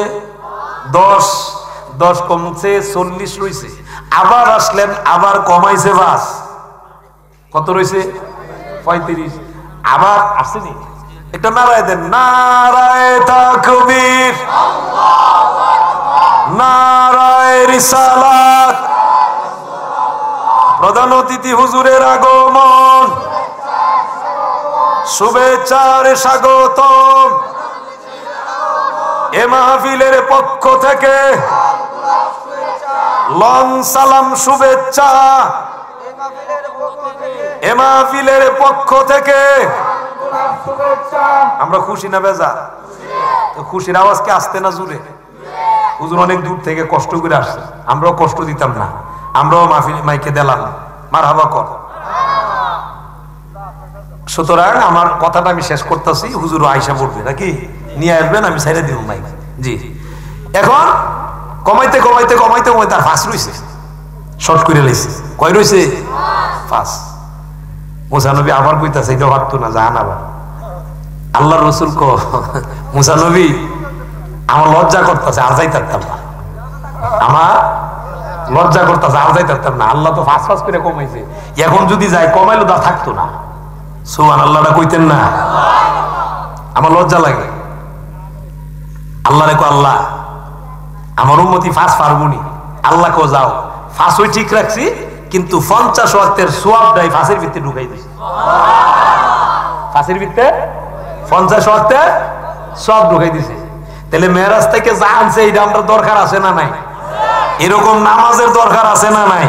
10। 10 কমছে 40 রইছে, আবার আসলেন, আবার কমাইছে বাস, কত রইছে 35, আবার আসেনি, একটা নারায় দেন, নারায়ে তাকবীর, নারায়ে রিসালাত, প্রধান অতিথি হুজুরের আগমন, শুভেচ্ছার স্বাগতম, এ মাহফিলের পক্ষ থেকে লং সালাম শুভেচ্ছা, এ মাহফিলের পক্ষ থেকে আমরা খুশি না বেজা? তো খুশির আওয়াজ কি আসতে না জুড়ে? হুজুর অনেক দূর থেকে কষ্ট করে আসছে, আমরাও কষ্ট দিতাম না, আমরাও মাহফিল মাইকে দিলাম, মারহাবা কর। সুতরাং আমার কথাটা আমি শেষ করতেছি, হুজুর আয়সা পড়বে নাকি নিয়ে আসবেন, আমি ছেড়ে দিব মাইক। জি, এখন কমাইতে কমাইতে কমাইতে কমাইতে আর ফাঁস রয়েছে, শর্ট করে লাইছে, কয় রয়েছে? ফাঁস। মুসা নবী আবার কইতাছে, এটা ভাবতো না জাহান, আবার আল্লাহ রসুল কো মুসা নবী আমার লজ্জা করতেছে, আর যাই থাকতাম না, আমার লজ্জা করতেছে, আর যাই থাকতাম না, আল্লাহ তো ফাঁস ফাঁস করে কমাইছে, এখন যদি যায় কমাইলো তা থাকতো না। সুবহানাল্লাহটা কইতেন না? আমার লজ্জা লাগে। আল্লাহ রেখো, আল্লাহ আমার উম্মতি ফাঁস পারবনি, আল্লাহ কো যাও, ফাঁস ওই ঠিক রাখছি, কিন্তু 50 ওয়াক্তের সোয়াবটাই ফাঁসের ভিতরে ঢুকাই দিছি, ফাঁসের ভিতরে 50 ওয়াক্তের সব ঢুকাই দিছে। তাহলে মেরাজ থেকে যা আনছে এইটা আমরা দরকার আছে না নাই? এরকম নামাজের দরকার আছে না নাই?